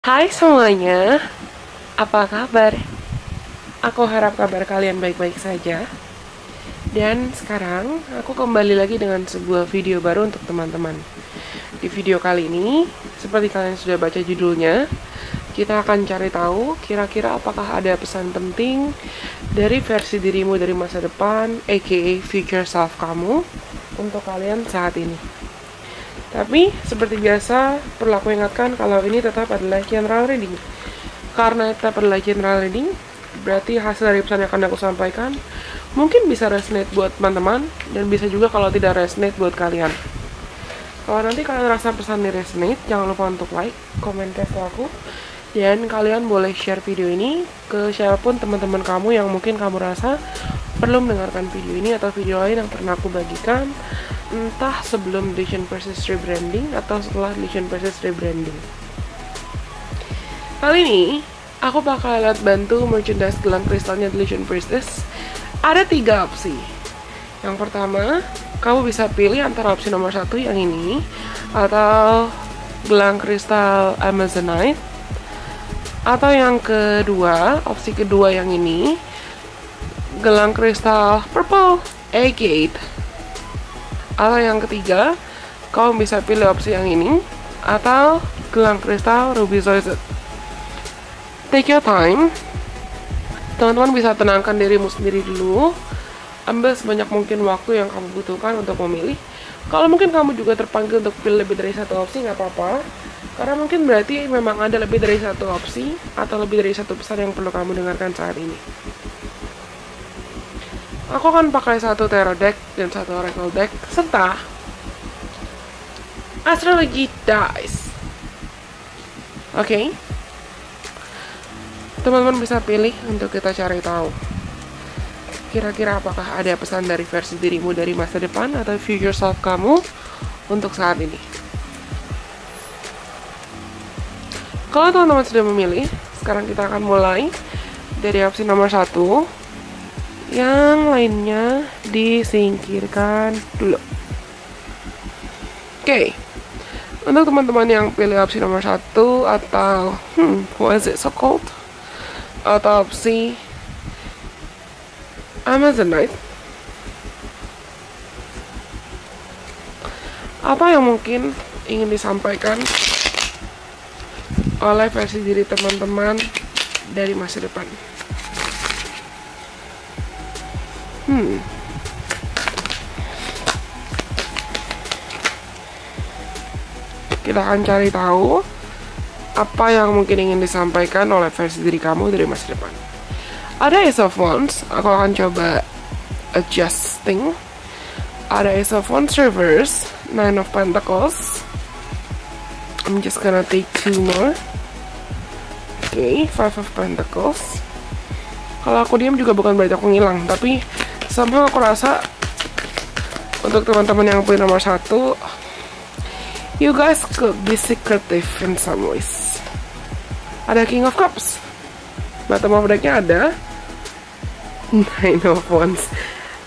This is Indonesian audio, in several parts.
Hai semuanya, apa kabar? Aku harap kabar kalian baik-baik saja. Dan sekarang aku kembali lagi dengan sebuah video baru untuk teman-teman. Di video kali ini, seperti kalian sudah baca judulnya, kita akan cari tahu kira-kira apakah ada pesan penting dari versi dirimu dari masa depan, aka future self kamu, untuk kalian saat ini. Tapi, seperti biasa, perlu aku ingatkan kalau ini tetap adalah general reading. Karena tetap adalah general reading, berarti hasil dari pesan yang akan aku sampaikan mungkin bisa resonate buat teman-teman, dan bisa juga kalau tidak resonate buat kalian. Kalau nanti kalian rasa pesan ini resonate, jangan lupa untuk like, komen ke aku, dan kalian boleh share video ini ke siapapun teman-teman kamu yang mungkin kamu rasa perlu mendengarkan video ini atau video lain yang pernah aku bagikan, entah sebelum Deletion Process Rebranding atau setelah Deletion Process Rebranding. Kali ini, aku bakal bantu merchandise gelang kristalnya Deletion Process. Ada 3 opsi. Yang pertama, kamu bisa pilih antara opsi nomor 1 yang ini, atau gelang kristal Amazonite, atau yang kedua, opsi kedua yang ini, gelang kristal Purple Agate. Atau yang ketiga, kamu bisa pilih opsi yang ini, atau gelang kristal Ruby Zoisite. Take your time. Teman-teman bisa tenangkan dirimu sendiri dulu. Ambil sebanyak mungkin waktu yang kamu butuhkan untuk memilih. Kalau mungkin kamu juga terpanggil untuk pilih lebih dari satu opsi, nggak apa-apa. Karena mungkin berarti memang ada lebih dari satu opsi, atau lebih dari satu pesan yang perlu kamu dengarkan saat ini. Aku akan pakai satu tarot deck dan satu oracle deck serta astrology dice. Oke. Teman-teman bisa pilih untuk kita cari tahu kira-kira apakah ada pesan dari versi dirimu dari masa depan atau future self kamu untuk saat ini. Kalau teman-teman sudah memilih, sekarang kita akan mulai dari opsi nomor 1. Yang lainnya disingkirkan dulu. Oke. Untuk teman-teman yang pilih opsi nomor 1 atau what is it so called? Atau opsi Amazonite, apa yang mungkin ingin disampaikan oleh versi diri teman-teman dari masa depan? Kita akan cari tahu apa yang mungkin ingin disampaikan oleh versi diri kamu dari masa depan. Ada Ace of Wands, aku akan coba adjusting. Ada Ace of Wands reverse, Nine of Pentacles. I'm just gonna take 2 more. Okay, Five of Pentacles. Kalau aku diam juga bukan berarti aku ngilang, tapi somehow aku rasa untuk teman-teman yang pilih nomor 1, you guys could be secretive in some ways. Ada King of Cups. Bottom of decknya ada Nine of Wands.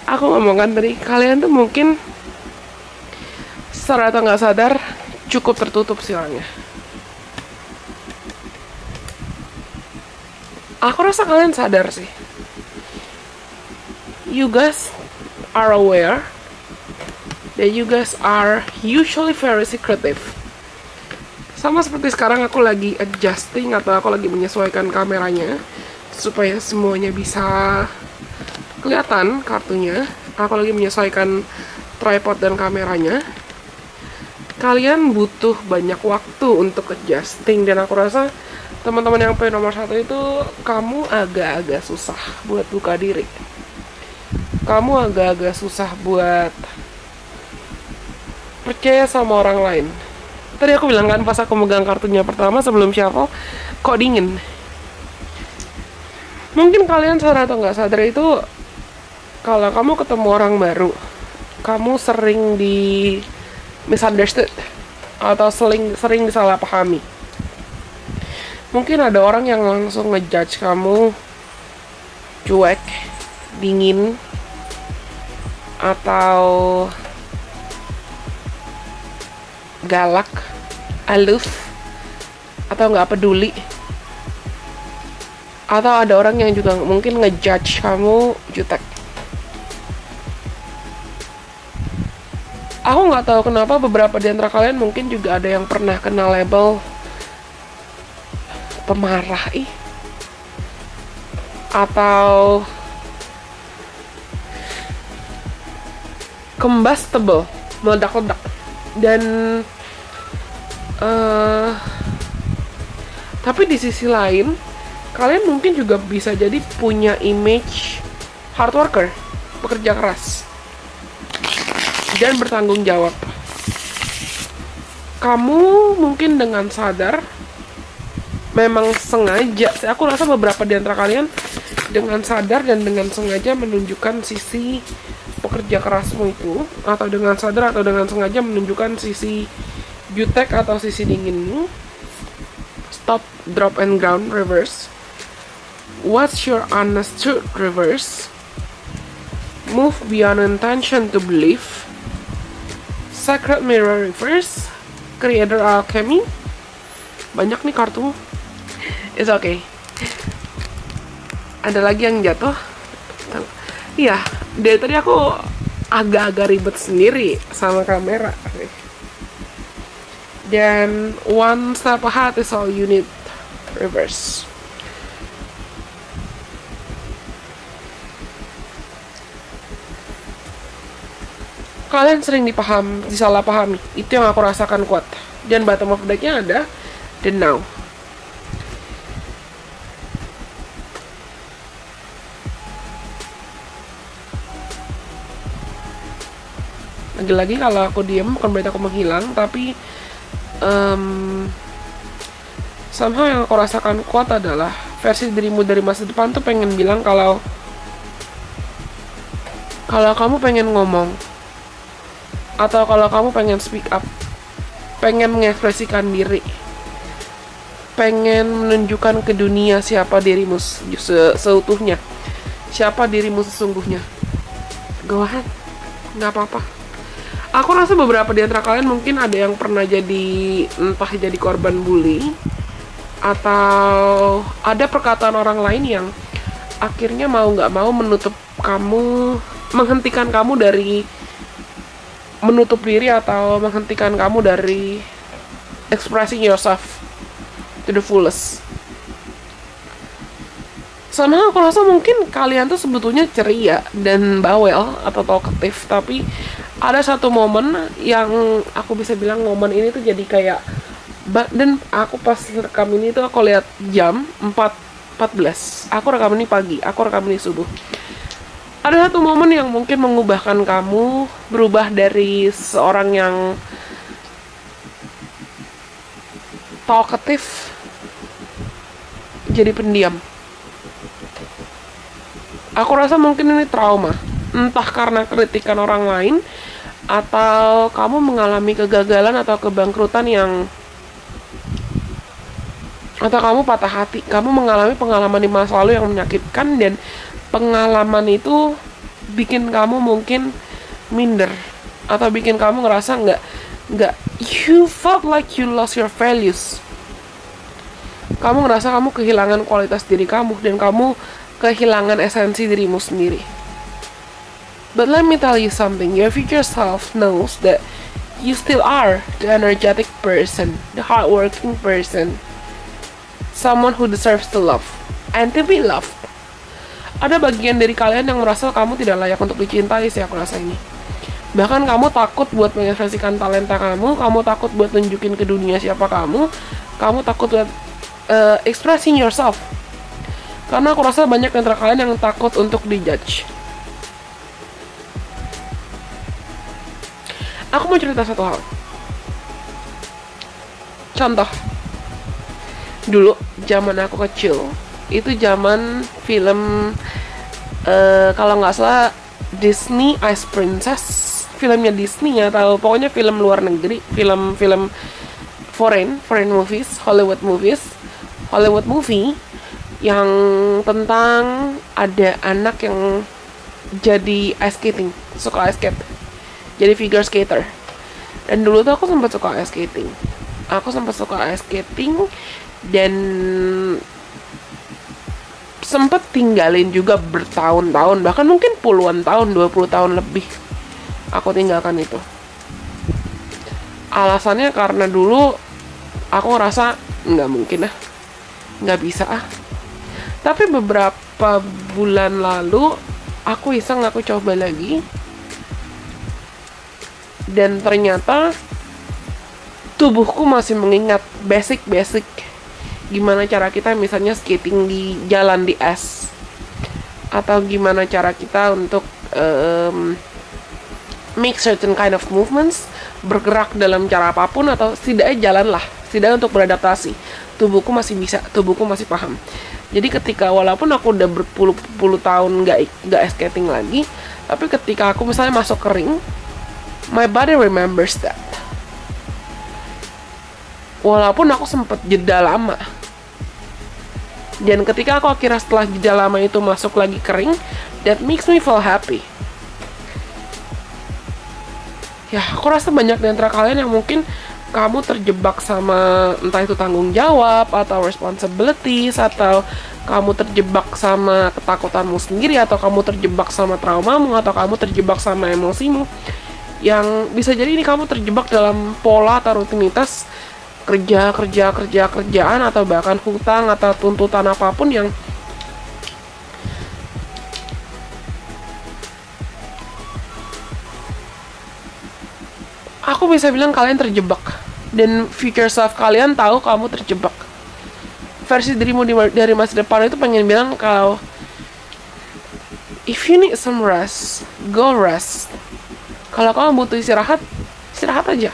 Aku ngomongkan tadi, kalian tuh mungkin secara atau nggak sadar cukup tertutup silangnya. Aku rasa kalian sadar sih. You guys are aware that you guys are usually very secretive. Sama seperti sekarang aku lagi adjusting atau aku lagi menyesuaikan kameranya supaya semuanya bisa kelihatan kartunya. Aku lagi menyesuaikan tripod dan kameranya. Kalian butuh banyak waktu untuk adjusting, dan aku rasa teman-teman yang pilih nomor 1 itu kamu agak-agak susah buat buka diri. Kamu agak-agak susah buat percaya sama orang lain. Tadi aku bilang kan pas aku megang kartunya pertama sebelum shuffle, kok dingin. Mungkin kalian sadar atau nggak sadar itu, kalau kamu ketemu orang baru, kamu sering di misunderstood atau sering disalahpahami. Mungkin ada orang yang langsung ngejudge kamu cuek, dingin, atau galak, aloof, atau nggak peduli, atau ada orang yang juga mungkin ngejudge kamu jutek. Aku nggak tahu kenapa beberapa di antara kalian mungkin juga ada yang pernah kena label pemarah atau combustible, meledak-ledak. Dan tapi di sisi lain, kalian mungkin juga bisa jadi punya image hard worker, pekerja keras, dan bertanggung jawab. Kamu mungkin dengan sadar, memang sengaja, aku rasa beberapa di antara kalian dengan sadar dan dengan sengaja menunjukkan sisi pekerja kerasmu itu, atau dengan sadar atau dengan sengaja menunjukkan sisi jutek atau sisi dinginmu. Stop, drop, and ground, reverse. What's your honest truth, reverse. Move beyond intention to believe. Sacred mirror, reverse. Creator alchemy. Banyak nih kartu. It's okay. Ada lagi yang jatuh. Iya, dari tadi aku agak-agak ribet sendiri sama kamera. Dan one step ahead is all you need, reverse. Kalian sering disalahpahami. Itu yang aku rasakan kuat. Dan bottom of deck-nya ada the now. Lagi-lagi kalau aku diem bukan berarti aku menghilang, tapi somehow yang aku rasakan kuat adalah versi dirimu dari masa depan tuh pengen bilang kalau kamu pengen ngomong, atau kalau kamu pengen speak up, pengen mengekspresikan diri, pengen menunjukkan ke dunia siapa dirimu seutuhnya, siapa dirimu sesungguhnya. Go ahead, nggak apa-apa. Aku rasa beberapa di antara kalian mungkin ada yang pernah entah jadi korban bully, atau ada perkataan orang lain yang akhirnya mau nggak mau menghentikan kamu dari menutup diri, atau menghentikan kamu dari expressing yourself to the fullest. Somehow aku rasa mungkin kalian tuh sebetulnya ceria dan bawel atau talkative, tapi ada satu momen yang aku bisa bilang momen ini tuh jadi kayak, dan aku pas rekam ini tuh aku lihat jam 4.14. Aku rekam ini pagi, aku rekam ini subuh. Ada satu momen yang mungkin mengubahkan kamu, berubah dari seorang yang talkative jadi pendiam. Aku rasa mungkin ini trauma, entah karena kritikan orang lain, atau kamu mengalami kegagalan atau kebangkrutan atau kamu patah hati, kamu mengalami pengalaman di masa lalu yang menyakitkan, dan pengalaman itu bikin kamu mungkin minder, atau bikin kamu ngerasa nggak you felt like you lost your values. Kamu ngerasa kamu kehilangan kualitas diri kamu, dan kamu kehilangan esensi dirimu sendiri. But let me tell you something, your future self knows that you still are the energetic person, the hardworking person, someone who deserves to love and to be loved. Ada bagian dari kalian yang merasa kamu tidak layak untuk dicintai sih, aku rasa ini. Bahkan kamu takut buat mengekspresikan talenta kamu takut buat tunjukin ke dunia siapa kamu takut buat expressing yourself. Karena aku rasa banyak antara kalian yang takut untuk dijudge. Aku mau cerita satu hal. Contoh, dulu zaman aku kecil, itu zaman film kalau nggak salah Disney Ice Princess, filmnya Disney atau pokoknya film luar negeri, film foreign movies, Hollywood movie yang tentang ada anak yang jadi ice skating, suka ice skate, jadi figure skater. Dan dulu tuh aku sempat suka ice skating. Dan sempet tinggalin juga bertahun-tahun, bahkan mungkin puluhan tahun, 20 tahun lebih aku tinggalkan itu. Alasannya karena dulu aku ngerasa nggak mungkin ah, nggak bisa ah. Tapi beberapa bulan lalu aku iseng, aku coba lagi, dan ternyata tubuhku masih mengingat basic gimana cara kita misalnya skating di jalan di es, atau gimana cara kita untuk make certain kind of movements, bergerak dalam cara apapun, atau setidaknya jalan lah, setidaknya untuk beradaptasi. Tubuhku masih bisa, tubuhku masih paham. Jadi ketika walaupun aku udah berpuluh-puluh tahun nggak skating lagi, tapi ketika aku misalnya masuk ke ring, my body remembers that. Walaupun aku sempet jeda lama. Dan ketika aku akhirnya setelah jeda lama itu masuk lagi ke ring, that makes me feel happy. Ya, aku rasa banyak di antara kalian yang mungkin kamu terjebak sama entah itu tanggung jawab atau responsibilities, atau kamu terjebak sama ketakutanmu sendiri, atau kamu terjebak sama traumamu, atau kamu terjebak sama emosimu, yang bisa jadi ini kamu terjebak dalam pola atau rutinitas kerjaan, atau bahkan hutang atau tuntutan apapun yang aku bisa bilang kalian terjebak, dan future self kalian tahu kamu terjebak. Versi dirimu dari masa depan itu pengen bilang kalau if you need some rest, go rest. Kalau kamu butuh istirahat, istirahat aja.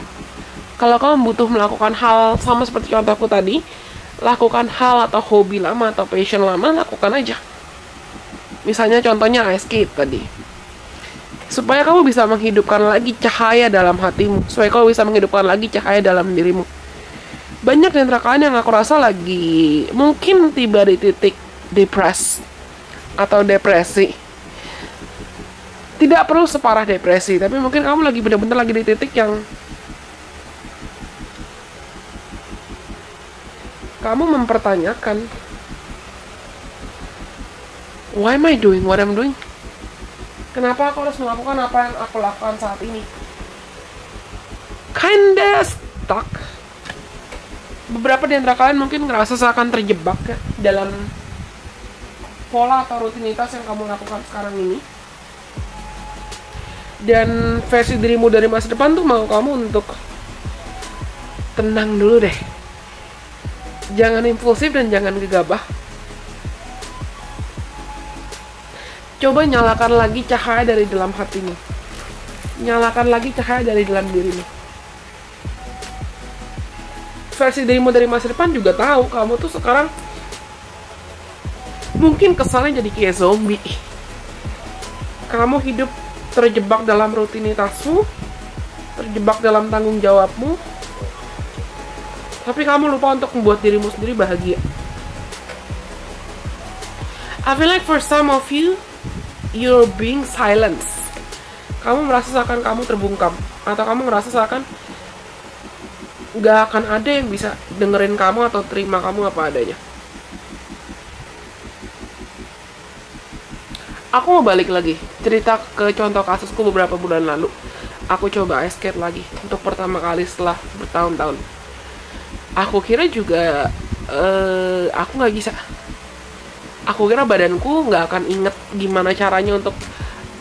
Kalau kamu butuh melakukan hal sama seperti contohku tadi, lakukan hal atau hobi lama atau passion lama, lakukan aja. Misalnya contohnya ice skate tadi. Supaya kamu bisa menghidupkan lagi cahaya dalam hatimu, supaya kamu bisa menghidupkan lagi cahaya dalam dirimu. Banyak di antara kalian yang aku rasa lagi mungkin tiba di titik depresi atau depresi. Tidak perlu separah depresi, tapi mungkin kamu lagi benar-benar lagi di titik yang kamu mempertanyakan, why am I doing what I'm doing? Kenapa aku harus melakukan apa yang aku lakukan saat ini? Kinda stuck. Beberapa di antara kalian mungkin ngerasa seakan terjebak ya, dalam pola atau rutinitas yang kamu lakukan sekarang ini. Dan versi dirimu dari masa depan tuh mau kamu untuk tenang dulu deh. Jangan impulsif dan jangan gegabah. Coba nyalakan lagi cahaya dari dalam hatimu. Nyalakan lagi cahaya dari dalam dirimu. Versi dirimu dari masa depan juga tahu kamu tuh sekarang mungkin kesannya jadi kayak zombie. Kamu hidup terjebak dalam rutinitasmu, terjebak dalam tanggung jawabmu, tapi kamu lupa untuk membuat dirimu sendiri bahagia. I feel like for some of you, you're being silenced. Kamu merasa seakan kamu terbungkam, atau kamu merasa seakan gak akan ada yang bisa dengerin kamu atau terima kamu apa adanya. Aku mau balik lagi cerita ke contoh kasusku beberapa bulan lalu. Aku coba ice skate lagi untuk pertama kali setelah bertahun-tahun. Aku kira juga aku gak bisa. Aku kira badanku gak akan inget gimana caranya untuk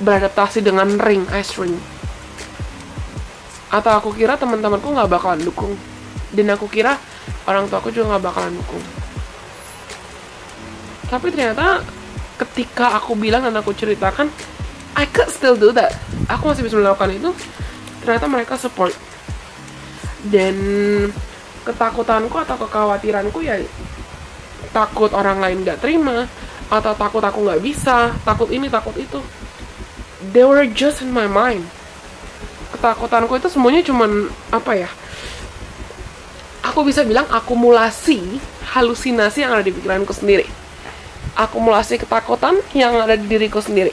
beradaptasi dengan ice ring. Atau aku kira teman-temanku gak bakalan dukung. Dan aku kira orang tuaku juga gak bakalan dukung. Tapi ternyata ketika aku bilang dan aku ceritakan, I could still do that. Aku masih bisa melakukan itu. Ternyata mereka support. Dan ketakutanku atau kekhawatiranku ya takut orang lain gak terima, atau takut aku gak bisa, takut ini, takut itu. They were just in my mind. Ketakutanku itu semuanya cuman apa ya, aku bisa bilang akumulasi halusinasi yang ada di pikiranku sendiri. Akumulasi ketakutan yang ada di diriku sendiri.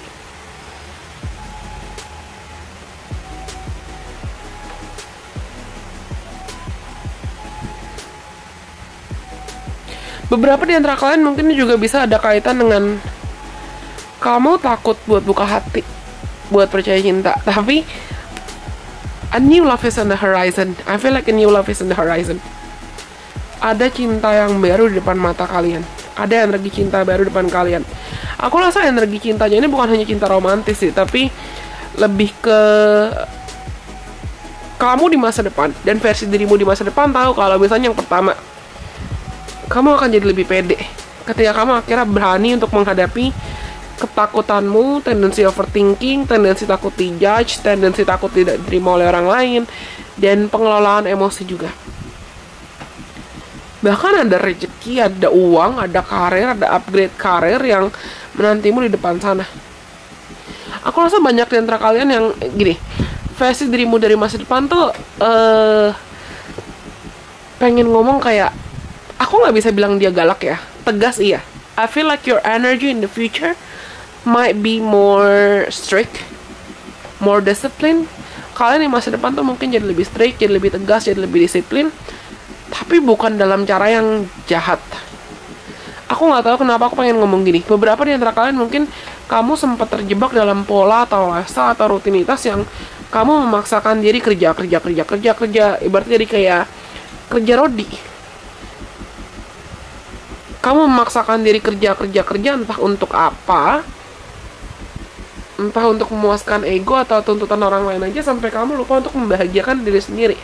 Beberapa di antara kalian mungkin juga bisa ada kaitan dengan kamu takut buat buka hati, buat percaya cinta. Tapi a new love is on the horizon. I feel like a new love is on the horizon. Ada cinta yang baru di depan mata kalian. Ada energi cinta baru di depan kalian. Aku rasa energi cintanya ini bukan hanya cinta romantis sih, tapi lebih ke kamu di masa depan dan versi dirimu di masa depan tahu kalau misalnya yang pertama, kamu akan jadi lebih pede ketika kamu akhirnya berani untuk menghadapi ketakutanmu, tendensi overthinking, tendensi takut dijudge, tendensi takut tidak diterima oleh orang lain, dan pengelolaan emosi juga. Bahkan ada rezeki, ada uang, ada karir, ada upgrade karir yang menantimu di depan sana. Aku rasa banyak di antara kalian yang gini, versi dirimu dari masa depan tuh pengen ngomong kayak, aku nggak bisa bilang dia galak ya, tegas iya. I feel like your energy in the future might be more strict, more disciplined. Kalian di masa depan tuh mungkin jadi lebih strict, jadi lebih tegas, jadi lebih disiplin. Tapi bukan dalam cara yang jahat. Aku nggak tahu kenapa aku pengen ngomong gini. Beberapa di antara kalian mungkin kamu sempat terjebak dalam pola atau lifestyle atau rutinitas yang kamu memaksakan diri kerja. Ibaratnya jadi kayak kerja rodi. Kamu memaksakan diri kerja entah untuk apa, entah untuk memuaskan ego atau tuntutan orang lain aja, sampai kamu lupa untuk membahagiakan diri sendiri.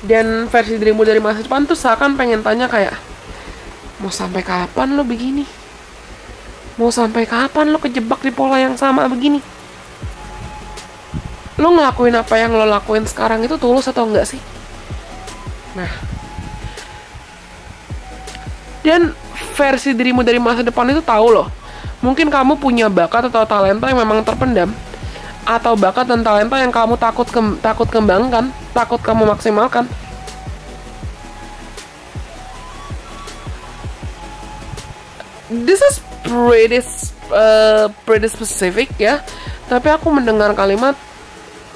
Dan versi dirimu dari masa depan tuh seakan pengen tanya kayak, mau sampai kapan lo begini? Mau sampai kapan lo kejebak di pola yang sama begini? Lo ngelakuin apa yang lo lakuin sekarang itu tulus atau enggak sih? Nah, dan versi dirimu dari masa depan itu tahu loh, mungkin kamu punya bakat atau talenta yang memang terpendam, atau bakat dan talenta yang kamu takut kembangkan, takut kamu maksimalkan. This is pretty specific ya, tapi aku mendengar kalimat,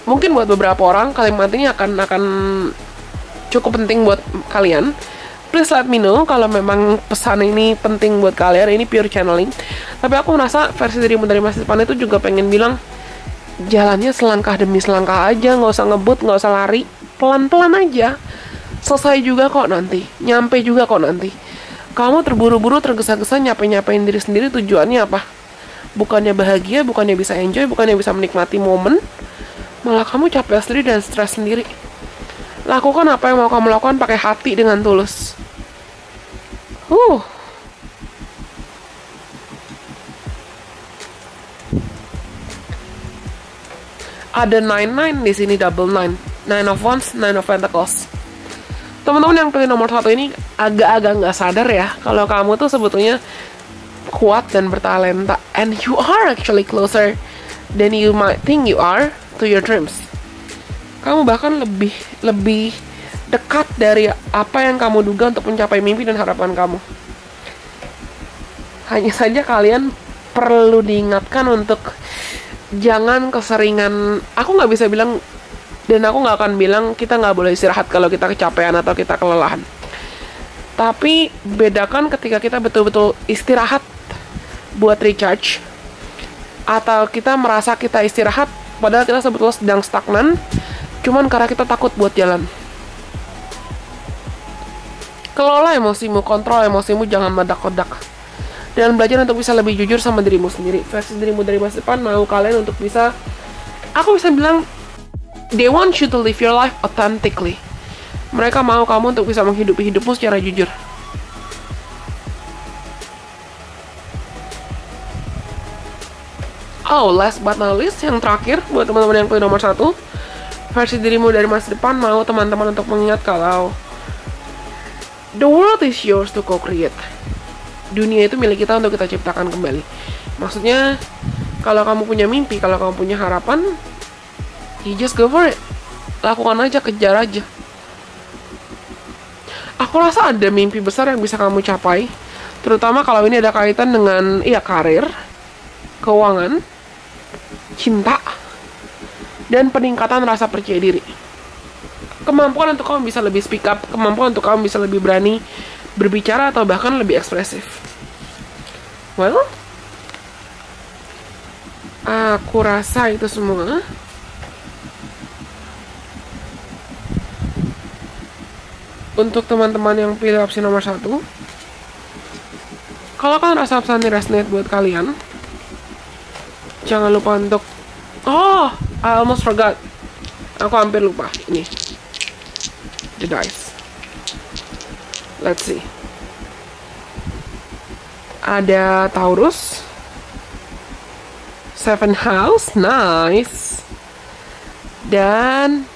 mungkin buat beberapa orang kalimat ini akan cukup penting buat kalian. Please let me know kalau memang pesan ini penting buat kalian. Ini pure channeling, tapi aku merasa versi dirimu dari masa depan itu juga pengen bilang, jalannya selangkah demi selangkah aja, nggak usah ngebut, nggak usah lari, pelan-pelan aja. Selesai juga kok nanti, nyampe juga kok nanti. Kamu terburu-buru, tergesa-gesa, nyapain diri sendiri, tujuannya apa? Bukannya bahagia, bukannya bisa enjoy, bukannya bisa menikmati momen, malah kamu capek sendiri dan stres sendiri. Lakukan apa yang mau kamu lakukan pakai hati dengan tulus. Ada 99 di sini, double 9. 9 of Wands, 9 of Pentacles. Teman-teman yang pilih nomor 1 ini agak-agak nggak sadar ya kalau kamu tuh sebetulnya kuat dan bertalenta, and you are actually closer than you might think you are to your dreams. Kamu bahkan lebih dekat dari apa yang kamu duga untuk mencapai mimpi dan harapan kamu. Hanya saja kalian perlu diingatkan untuk jangan keseringan. Aku nggak bisa bilang, dan aku nggak akan bilang kita nggak boleh istirahat kalau kita kecapean atau kita kelelahan. Tapi bedakan ketika kita betul-betul istirahat buat recharge, atau kita merasa kita istirahat padahal kita sebetulnya sedang stagnan, cuman karena kita takut buat jalan. Kelola emosimu, kontrol emosimu, jangan meledak-ledak. Dan belajar untuk bisa lebih jujur sama dirimu sendiri. Versi dirimu dari masa depan mau kalian untuk bisa, aku bisa bilang, they want you to live your life authentically. Mereka mau kamu untuk bisa menghidupi hidupmu secara jujur. Oh, last but not least, yang terakhir buat teman-teman yang pilih nomor 1, versi dirimu dari masa depan mau teman-teman untuk mengingat kalau the world is yours to co-create. Dunia itu milik kita untuk kita ciptakan kembali. Maksudnya, kalau kamu punya mimpi, kalau kamu punya harapan, you just go for it. Lakukan aja, kejar aja. Aku rasa ada mimpi besar yang bisa kamu capai, terutama kalau ini ada kaitan dengan karir, keuangan, cinta, dan peningkatan rasa percaya diri. Kemampuan untuk kamu bisa lebih speak up, kemampuan untuk kamu bisa lebih berani berbicara atau bahkan lebih ekspresif. Well, aku rasa itu semua. Untuk teman-teman yang pilih opsi nomor 1, kalau kalian rasa pesan ini resonate buat kalian, jangan lupa untuk I almost forgot. Aku hampir lupa. Ini the dice. Let's see. Ada Taurus, 7 house, nice. Dan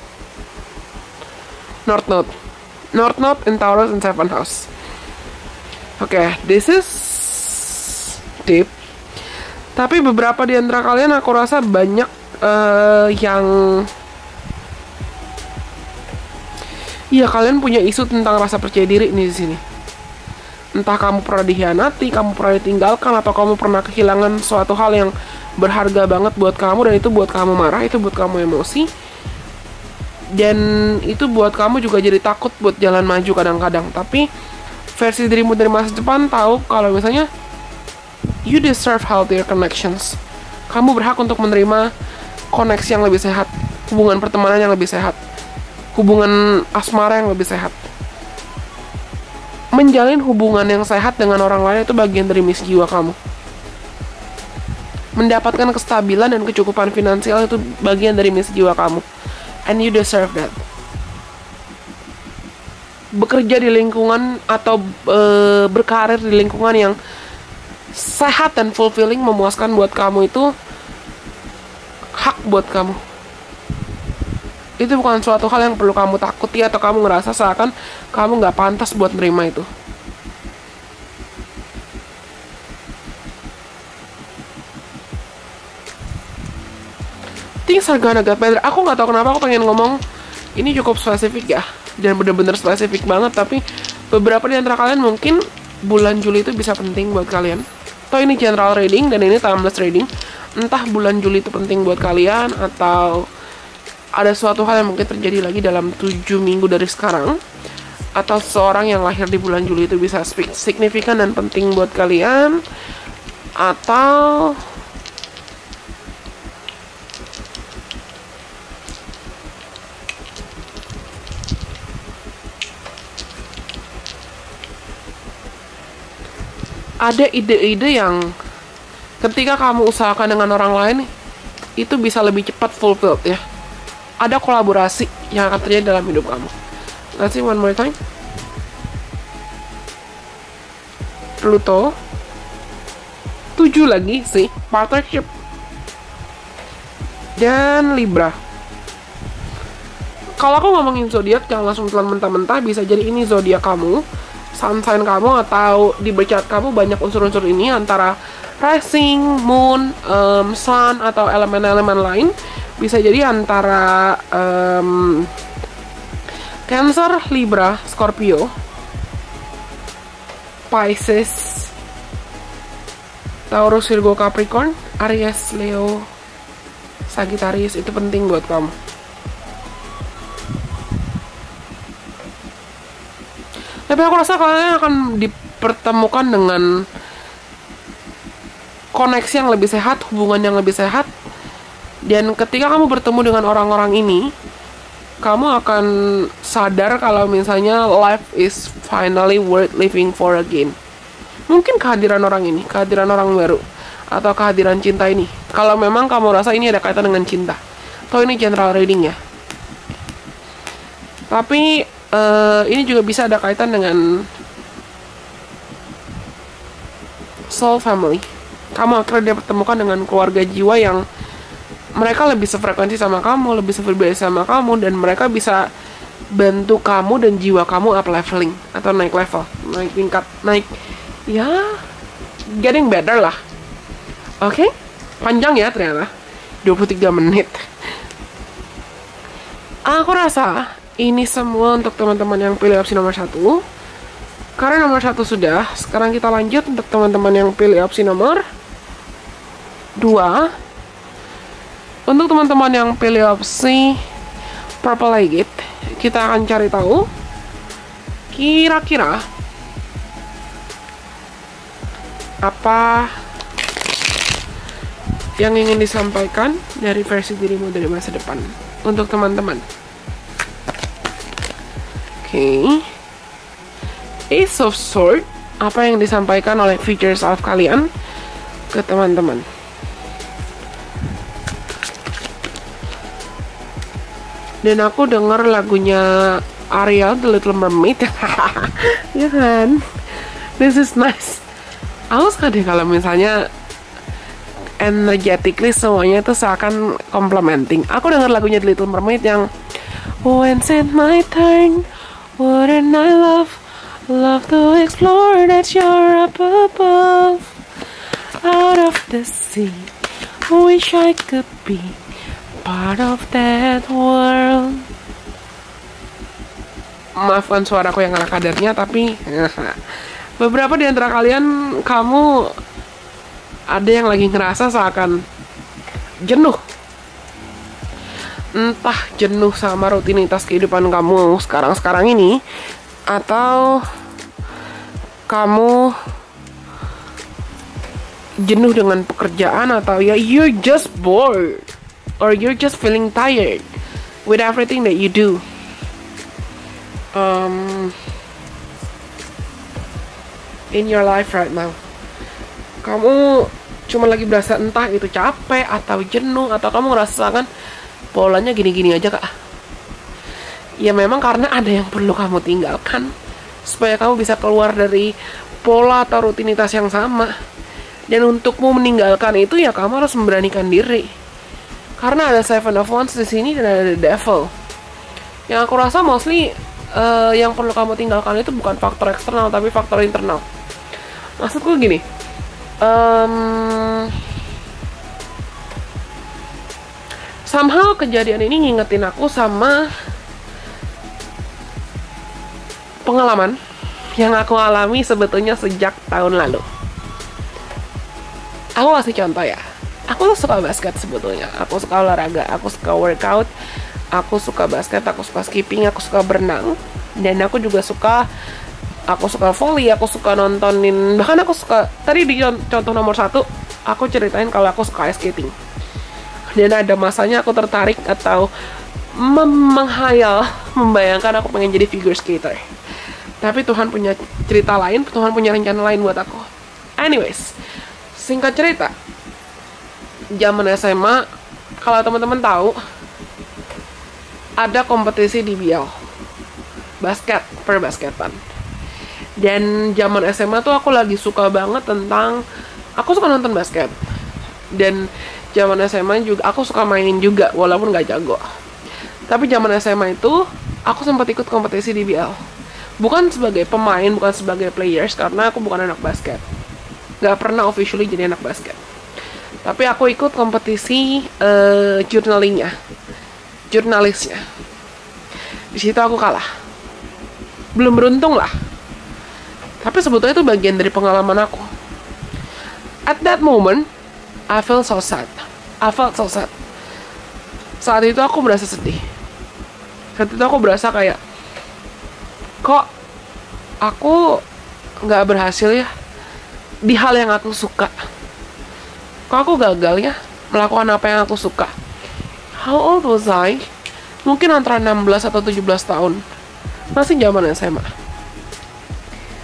North Node in Taurus and 7 house. Oke, this is deep. Tapi beberapa di antara kalian aku rasa banyak yang kalian punya isu tentang rasa percaya diri nih di sini. Entah kamu pernah dikhianati, kamu pernah ditinggalkan, atau kamu pernah kehilangan suatu hal yang berharga banget buat kamu, dan itu buat kamu marah, itu buat kamu emosi. Dan itu buat kamu juga jadi takut buat jalan maju kadang-kadang. Tapi versi dirimu dari masa depan tahu kalau misalnya you deserve healthier connections. Kamu berhak untuk menerima koneksi yang lebih sehat, hubungan pertemanan yang lebih sehat, hubungan asmara yang lebih sehat. Menjalin hubungan yang sehat dengan orang lain itu bagian dari misi jiwa kamu. Mendapatkan kestabilan dan kecukupan finansial itu bagian dari misi jiwa kamu. And you deserve that. Bekerja di lingkungan atau berkarir di lingkungan yang sehat dan fulfilling, memuaskan buat kamu, itu hak buat kamu. Itu bukan suatu hal yang perlu kamu takuti atau kamu ngerasa seakan kamu nggak pantas buat nerima itu. Things are gonna get better. Aku nggak tahu kenapa aku pengen ngomong ini cukup spesifik ya, dan bener-bener spesifik banget. Tapi beberapa di antara kalian mungkin bulan Juli itu bisa penting buat kalian. Atau ini general reading dan ini timeless reading. Entah bulan Juli itu penting buat kalian, atau ada suatu hal yang mungkin terjadi lagi dalam 7 minggu dari sekarang, atau seseorang yang lahir di bulan Juli itu bisa signifikan dan penting buat kalian, atau ada ide-ide yang ketika kamu usahakan dengan orang lain itu bisa lebih cepat fulfilled ya. Ada kolaborasi yang akan terjadi dalam hidup kamu. Let's see one more time. Pluto 7 lagi sih, partnership. Dan Libra. Kalau aku ngomongin zodiak jangan langsung telan mentah-mentah, bisa jadi ini zodiak kamu, sun sign kamu, atau di bercat kamu banyak unsur-unsur ini, antara rising, moon, sun, atau elemen-elemen lain. Bisa jadi antara Cancer, Libra, Scorpio, Pisces, Taurus, Virgo, Capricorn, Aries, Leo, Sagittarius. Itu penting buat kamu. Tapi aku rasa kalian akan dipertemukan dengan koneksi yang lebih sehat, hubungan yang lebih sehat. Dan ketika kamu bertemu dengan orang-orang ini, kamu akan sadar kalau misalnya life is finally worth living for again. Mungkin kehadiran orang ini, kehadiran orang baru, atau kehadiran cinta ini, kalau memang kamu rasa ini ada kaitan dengan cinta. Atau ini general reading ya. Tapi ini juga bisa ada kaitan dengan soul family. Kamu akhirnya dipertemukan dengan keluarga jiwa yang mereka lebih sefrekuensi sama kamu, lebih seberbeda sama kamu, dan mereka bisa bantu kamu dan jiwa kamu up leveling atau naik level, naik tingkat, naik ya getting better lah. Oke? Panjang ya ternyata 23 menit. Aku rasa ini semua untuk teman-teman yang pilih opsi nomor 1. Karena nomor 1 sudah, sekarang kita lanjut untuk teman-teman yang pilih opsi nomor 2. Untuk teman-teman yang pilih opsi Purple Agate, kita akan cari tahu kira-kira apa yang ingin disampaikan dari versi dirimu dari masa depan untuk teman-teman. Oke. Ace of Swords, apa yang disampaikan oleh future self kalian ke teman-teman. Dan aku denger lagunya Ariel, The Little Mermaid. Ya kan? This is nice. Aku suka deh kalau misalnya energetically semuanya itu seakan complementing. Aku denger lagunya The Little Mermaid yang When's it my turn? Wouldn't I love to explore that you're up above, out of the sea. Wish I could be part of that world. Maafkan suaraku yang ala kadarnya, tapi beberapa di antara kalian, kamu ada yang lagi ngerasa seakan jenuh. Entah jenuh sama rutinitas kehidupan kamu sekarang-sekarang ini, atau kamu jenuh dengan pekerjaan, atau ya you're just bored, or you're just feeling tired with everything that you do. In your life right now, kamu cuma lagi berasa entah itu capek atau jenuh, atau kamu ngerasa kan polanya gini-gini aja kak. Ya memang karena ada yang perlu kamu tinggalkan supaya kamu bisa keluar dari pola atau rutinitas yang sama. Dan untukmu meninggalkan itu ya kamu harus memberanikan diri. Karena ada Seven of Wands di sini dan ada The Devil. Yang aku rasa mostly yang perlu kamu tinggalkan itu bukan faktor eksternal tapi faktor internal. Maksudku gini, somehow kejadian ini ngingetin aku sama pengalaman yang aku alami sebetulnya sejak tahun lalu. Aku kasih contoh ya. Aku tuh suka basket sebetulnya. Aku suka olahraga, aku suka workout, aku suka basket, aku suka skipping, aku suka berenang, dan aku juga suka volley, aku suka nontonin, bahkan aku suka, tadi di contoh nomor 1 aku ceritain kalau aku suka ice skating. Dan ada masanya aku tertarik atau menghayal, membayangkan aku pengen jadi figure skater. Tapi Tuhan punya cerita lain, Tuhan punya rencana lain buat aku. Anyways, singkat cerita, zaman SMA, kalau teman-teman tahu, ada kompetisi di BL basket, per basketan. Dan zaman SMA tuh aku lagi suka banget tentang, aku suka nonton basket. Dan zaman SMA juga aku suka mainin juga walaupun gak jago. Tapi zaman SMA itu aku sempat ikut kompetisi di BL. Bukan sebagai pemain, bukan sebagai players, karena aku bukan anak basket. Gak pernah officially jadi anak basket. Tapi aku ikut kompetisi jurnalisnya. Di situ aku kalah. Belum beruntung lah. Tapi sebetulnya itu bagian dari pengalaman aku. At that moment, I felt so sad. Saat itu aku berasa sedih. Saat itu aku berasa kayak, kok aku nggak berhasil ya di hal yang aku suka. Kok aku gagal ya melakukan apa yang aku suka. How old was I? Mungkin antara 16 atau 17 tahun. Masih zaman SMA.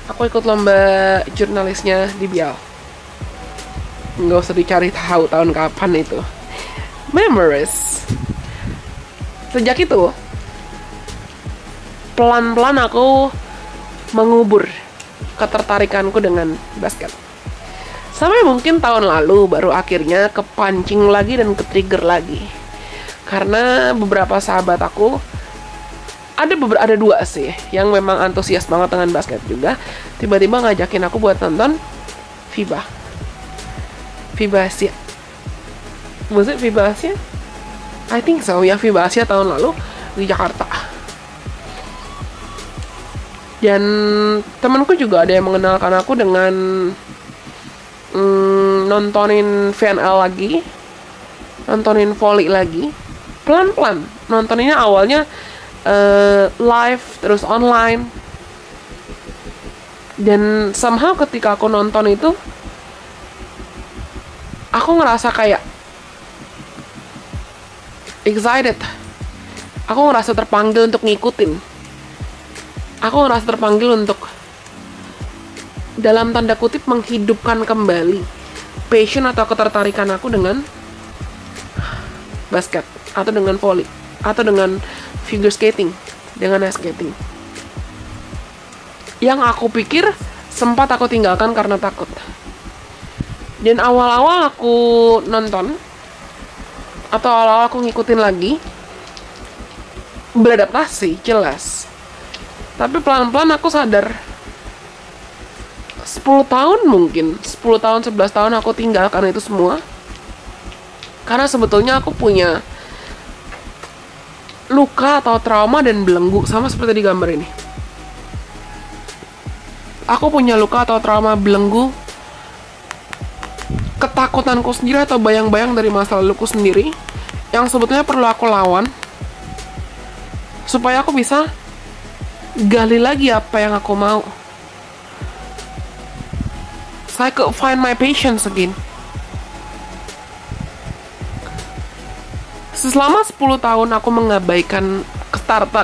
Aku ikut lomba jurnalisnya di BL. Nggak usah dicari tahu tahun kapan itu. Memories. Sejak itu, pelan-pelan aku mengubur ketertarikanku dengan basket. Sampai mungkin tahun lalu baru akhirnya kepancing lagi dan ke-trigger lagi. Karena beberapa sahabat aku, ada dua sih yang memang antusias banget dengan basket juga, tiba-tiba ngajakin aku buat nonton FIBA Asia. Was it FIBA Asia? I think so, ya FIBA Asia tahun lalu di Jakarta. Dan temanku juga ada yang mengenalkan aku dengan nontonin VNL lagi, nontonin volley lagi, pelan-pelan. Nontoninnya awalnya live, terus online. Dan somehow ketika aku nonton itu, aku ngerasa kayak excited. Aku ngerasa terpanggil untuk ngikutin. Aku ngerasa terpanggil untuk, dalam tanda kutip, menghidupkan kembali passion atau ketertarikan aku dengan basket, atau dengan volley, atau dengan figure skating, dengan ice skating. Yang aku pikir sempat aku tinggalkan karena takut. Dan awal-awal aku nonton, atau awal-awal aku ngikutin lagi, beradaptasi, jelas. Tapi pelan-pelan aku sadar, 10 tahun mungkin, 10 tahun, 11 tahun aku tinggalkan itu semua. Karena sebetulnya aku punya luka atau trauma dan belenggu, sama seperti di gambar ini. Aku punya luka atau trauma belenggu, ketakutanku sendiri atau bayang-bayang dari masa laluku sendiri, yang sebetulnya perlu aku lawan, supaya aku bisa gali lagi apa yang aku mau. So I could find my patience again. Selama 10 tahun aku mengabaikan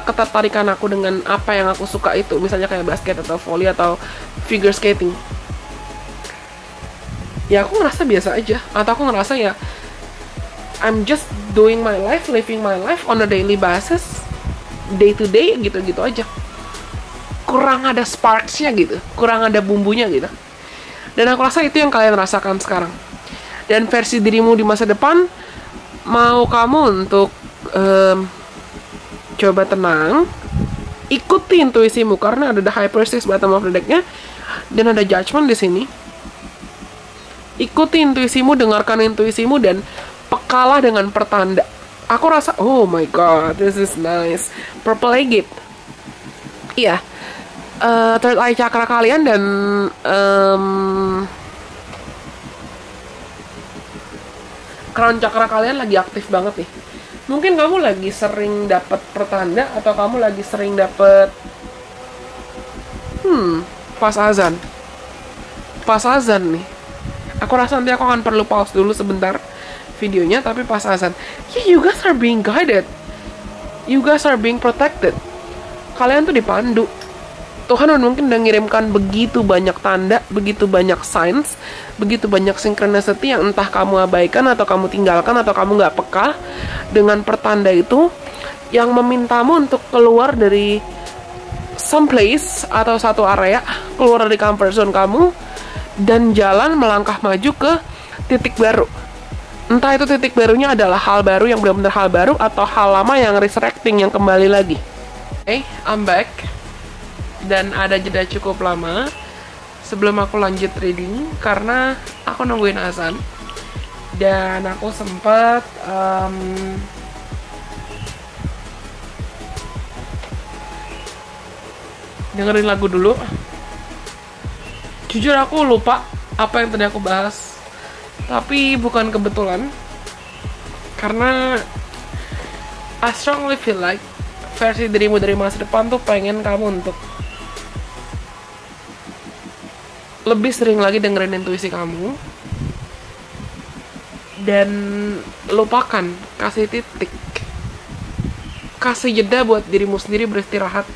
ketertarikan aku dengan apa yang aku suka itu, misalnya kayak basket atau volley atau figure skating. Ya aku ngerasa biasa aja, atau aku ngerasa ya I'm just doing my life, living my life on a daily basis, day to day, gitu-gitu aja. Kurang ada sparksnya gitu, kurang ada bumbunya gitu. Dan aku rasa itu yang kalian rasakan sekarang. Dan versi dirimu di masa depan, mau kamu untuk coba tenang, ikuti intuisimu, karena ada the high priestess bottom of the deck-nya, dan ada judgment di sini. Ikuti intuisimu, dengarkan intuisimu, dan pekalah dengan pertanda. Aku rasa, oh my god, this is nice. Purple agate. Iya. Third eye chakra kalian dan crown chakra kalian lagi aktif banget nih. Mungkin kamu lagi sering dapat pertanda, atau kamu lagi sering dapat pas azan. Pas azan nih. Aku rasa nanti aku akan perlu pause dulu sebentar videonya, tapi pas azan. Yeah, you guys are being guided. You guys are being protected. Kalian tuh dipandu. Tuhan mungkin udah ngirimkan begitu banyak tanda, begitu banyak signs, begitu banyak synchronicity yang entah kamu abaikan atau kamu tinggalkan atau kamu nggak peka dengan pertanda itu, yang memintamu untuk keluar dari someplace atau satu area, keluar dari comfort zone kamu, dan jalan melangkah maju ke titik baru. Entah itu titik barunya adalah hal baru yang benar-benar hal baru, atau hal lama yang resurrecting, yang kembali lagi. Okay, I'm back. Dan ada jeda cukup lama sebelum aku lanjut reading, karena aku nungguin azan. Dan aku sempat dengerin lagu dulu. Jujur aku lupa apa yang tadi aku bahas, tapi bukan kebetulan, karena I strongly feel like versi dirimu dari masa depan tuh pengen kamu untuk lebih sering lagi dengerin intuisi kamu, dan lupakan, kasih titik, kasih jeda buat dirimu sendiri beristirahat.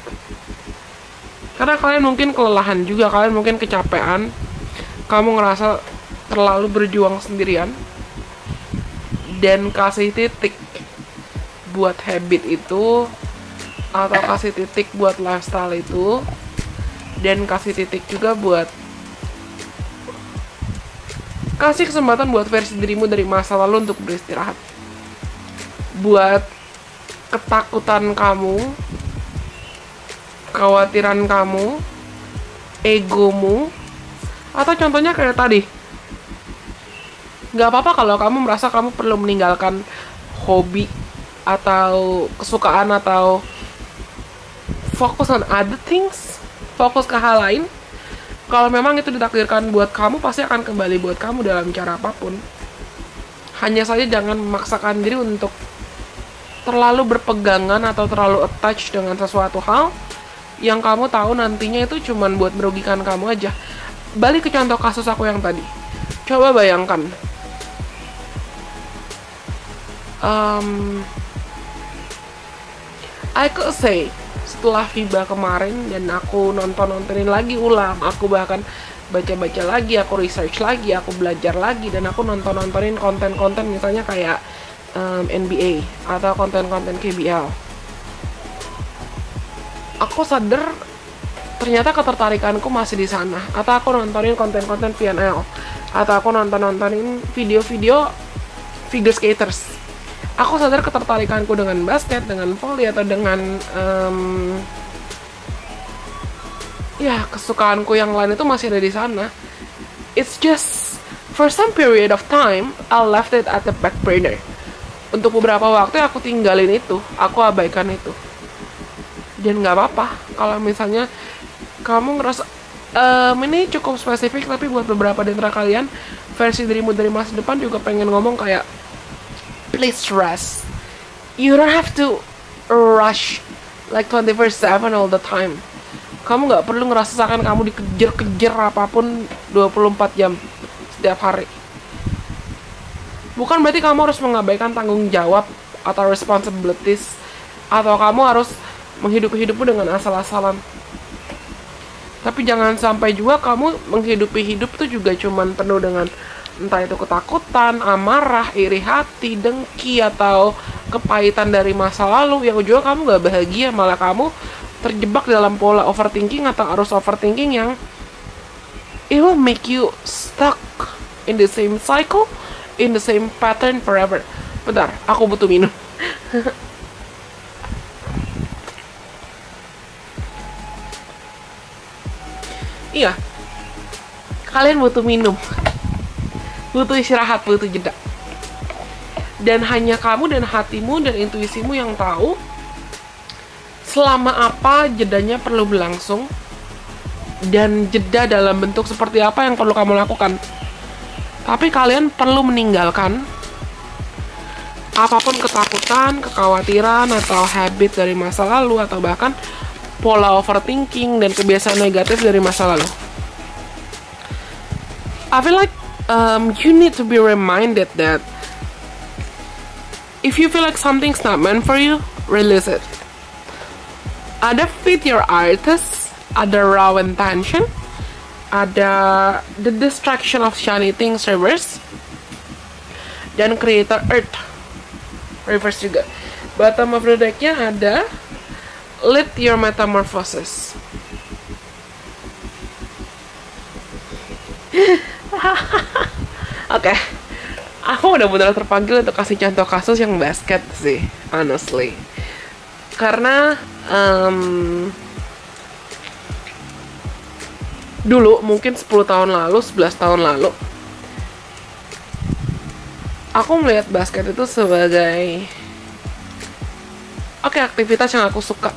Karena kalian mungkin kelelahan juga, kalian mungkin kecapean, kamu ngerasa terlalu berjuang sendirian, dan kasih titik buat habit itu, atau kasih titik buat lifestyle itu, dan kasih titik juga buat kasih kesempatan buat versi dirimu dari masa lalu untuk beristirahat. Buat ketakutan kamu, kekhawatiran kamu, egomu, atau contohnya kayak tadi, gak apa-apa kalau kamu merasa kamu perlu meninggalkan hobi atau kesukaan, atau fokus on other things, fokus ke hal lain. Kalau memang itu ditakdirkan buat kamu, pasti akan kembali buat kamu dalam cara apapun. Hanya saja jangan memaksakan diri untuk terlalu berpegangan atau terlalu attach dengan sesuatu hal yang kamu tahu nantinya itu cuman buat merugikan kamu aja. Balik ke contoh kasus aku yang tadi. Coba bayangkan, um, I could say setelah FIBA kemarin dan aku nontonin lagi ulang, aku bahkan baca-baca lagi, aku research lagi, aku belajar lagi, dan aku nontonin konten-konten misalnya kayak NBA atau konten-konten KBL. Aku sadar ternyata ketertarikanku masih di sana. Atau aku nontonin konten-konten VNL, atau aku nontonin video-video figure skaters. Aku sadar ketertarikanku dengan basket, dengan volley, atau dengan kesukaanku yang lain itu masih ada di sana. It's just for some period of time I left it at the back burner. Untuk beberapa waktu aku tinggalin itu, aku abaikan itu. Dan nggak apa-apa kalau misalnya kamu ngerasa ini cukup spesifik, tapi buat beberapa di antara kalian, versi dirimu dari masa depan juga pengen ngomong kayak, please rest. You don't have to rush like 24/7 all the time. Kamu nggak perlu ngerasa seakan kamu dikejar-kejar apapun 24 jam setiap hari. Bukan berarti kamu harus mengabaikan tanggung jawab atau responsibilities, atau kamu harus menghidupi hidupmu dengan asal-asalan. Tapi jangan sampai juga kamu menghidupi hidup tuh juga cuman penuh dengan entah itu ketakutan, amarah, iri hati, dengki, atau kepahitan dari masa lalu yang ujungnya kamu gak bahagia, malah kamu terjebak dalam pola overthinking atau arus overthinking yang it will make you stuck in the same cycle, in the same pattern forever. Bentar, aku butuh minum. Iya, kalian butuh minum, butuh istirahat, butuh jeda. Dan hanya kamu dan hatimu dan intuisimu yang tahu selama apa jedanya perlu berlangsung, dan jeda dalam bentuk seperti apa yang perlu kamu lakukan. Tapi kalian perlu meninggalkan apapun ketakutan, kekhawatiran, atau habit dari masa lalu, atau bahkan pola overthinking dan kebiasaan negatif dari masa lalu. I feel like you need to be reminded that if you feel like something's not meant for you, release it. Ada Feed Your Artist, ada Raw Intention, ada The Distraction of Shiny Things Reverse, dan Creator Earth Reverse juga. Bottom of the decknya ada Lead Your Metamorphosis. Oke, aku udah benar terpanggil untuk kasih contoh kasus yang basket sih, honestly. Karena dulu mungkin 10 tahun lalu, 11 tahun lalu, aku melihat basket itu sebagai aktivitas yang aku suka.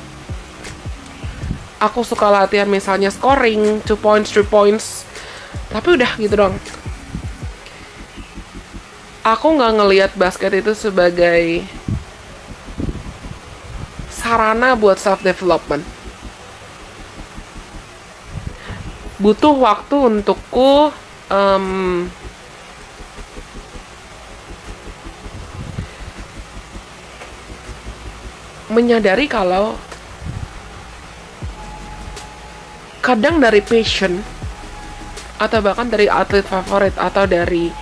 Aku suka latihan misalnya scoring, 2 points, 3 points. Tapi udah gitu dong. Aku nggak ngelihat basket itu sebagai sarana buat self-development. Butuh waktu untukku menyadari kalau kadang dari passion atau bahkan dari atlet favorit atau dari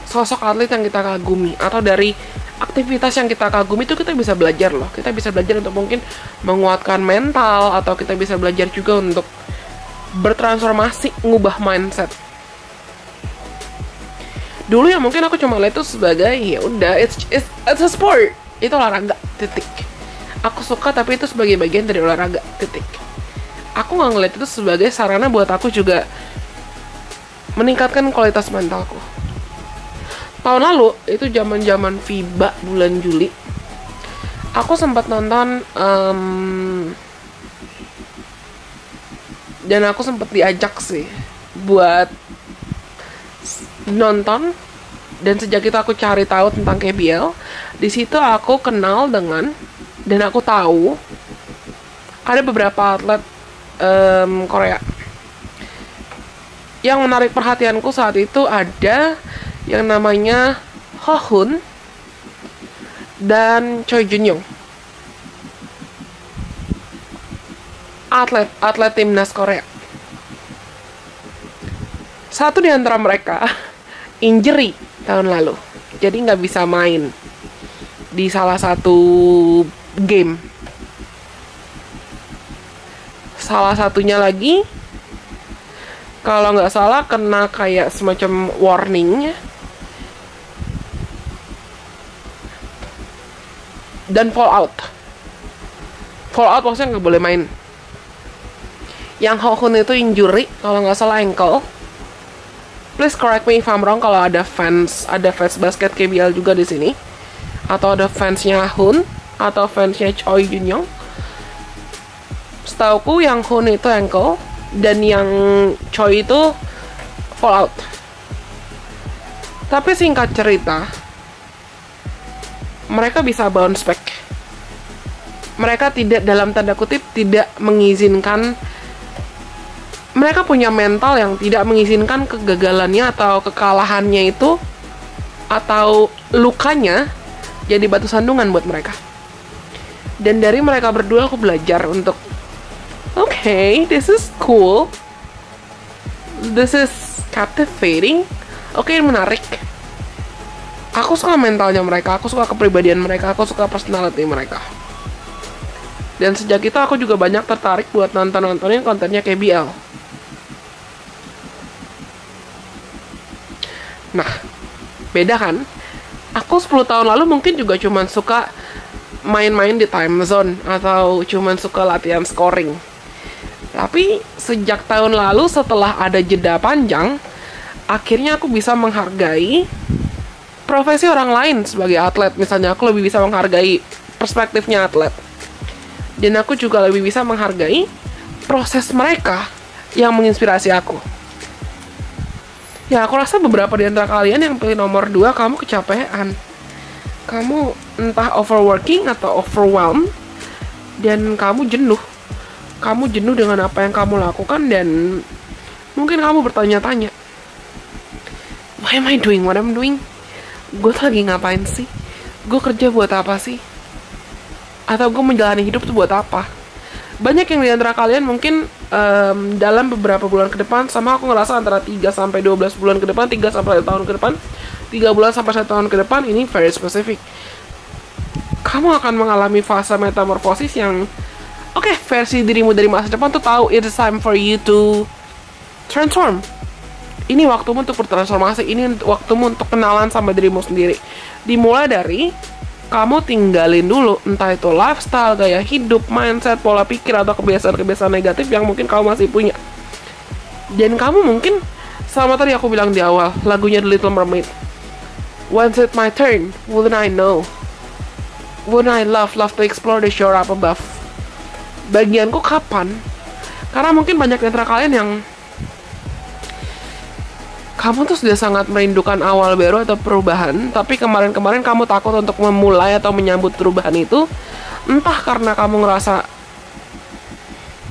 sosok atlet yang kita kagumi atau dari aktivitas yang kita kagumi itu kita bisa belajar loh. Kita bisa belajar untuk mungkin menguatkan mental, atau kita bisa belajar juga untuk bertransformasi, ngubah mindset. Dulu ya mungkin aku cuma lihat itu sebagai ya udah it's a sport, itu olahraga, titik. Aku suka tapi itu sebagai bagian dari olahraga, titik. Aku nggak ngeliat itu sebagai sarana buat aku juga meningkatkan kualitas mentalku. Tahun lalu itu zaman FIBA bulan Juli, aku sempat nonton dan aku sempat diajak sih buat nonton, dan sejak itu aku cari tahu tentang KBL. Di situ aku kenal dengan dan aku tahu ada beberapa atlet Korea Yang menarik perhatianku saat itu ada yang namanya Hohun dan Choi Junyoung. Atlet timnas Korea. Satu di antara mereka injury tahun lalu. Jadi nggak bisa main di salah satu game. Salah satunya lagi, kalau nggak salah kena kayak semacam warning ya. Dan fall out. Fall out maksudnya nggak boleh main. Yang Hohun itu injury, kalau nggak salah ankle. Please correct me if I'm wrong kalau ada fans basket KBL juga di sini, atau ada fansnya Hun atau fansnya Choi Junyoung. Setauku yang Hun itu ankle dan yang Choi itu fall out. Tapi singkat cerita, mereka bisa bounce back. Mereka tidak, dalam tanda kutip, tidak mengizinkan, mereka punya mental yang tidak mengizinkan kegagalannya atau kekalahannya itu atau lukanya jadi batu sandungan buat mereka. Dan dari mereka berdua aku belajar untuk okay, this is cool, this is captivating, menarik. Aku suka mentalnya mereka, aku suka kepribadian mereka, aku suka personality mereka. Dan sejak itu aku juga banyak tertarik buat nontonin kontennya KBL. Nah, beda kan? Aku 10 tahun lalu mungkin juga cuman suka main-main di time zone atau cuman suka latihan scoring. Tapi sejak tahun lalu setelah ada jeda panjang, akhirnya aku bisa menghargai profesi orang lain sebagai atlet. Misalnya aku lebih bisa menghargai perspektifnya atlet. Dan aku juga lebih bisa menghargai proses mereka yang menginspirasi aku. Ya, aku rasa beberapa di antara kalian yang pilih nomor 2, kamu kecapean. Kamu entah overworking atau overwhelmed, dan kamu jenuh. Kamu jenuh dengan apa yang kamu lakukan, dan mungkin kamu bertanya-tanya, why am I doing what I'm doing? Gue tuh lagi ngapain sih? Gue kerja buat apa sih? Atau gue menjalani hidup tuh buat apa? Banyak yang di antara kalian mungkin dalam beberapa bulan ke depan, sama aku ngerasa antara 3-12 bulan ke depan, 3-1 tahun ke depan, 3 bulan sampai 1 tahun ke depan, ini very specific. Kamu akan mengalami fase metamorfosis yang versi dirimu dari masa depan tuh tahu it's time for you to transform. Ini waktumu untuk bertransformasi, ini waktumu untuk kenalan sama dirimu sendiri. Dimulai dari kamu tinggalin dulu, entah itu lifestyle, gaya hidup, mindset, pola pikir, atau kebiasaan-kebiasaan negatif yang mungkin kamu masih punya. Dan kamu mungkin, sama tadi aku bilang di awal, lagunya The Little Mermaid, when's it my turn, wouldn't I know, wouldn't I love to explore the shore up above. Bagianku kapan? Karena mungkin banyak di antara kalian yang kamu tuh sudah sangat merindukan awal baru atau perubahan, tapi kemarin-kemarin kamu takut untuk memulai atau menyambut perubahan itu, entah karena kamu ngerasa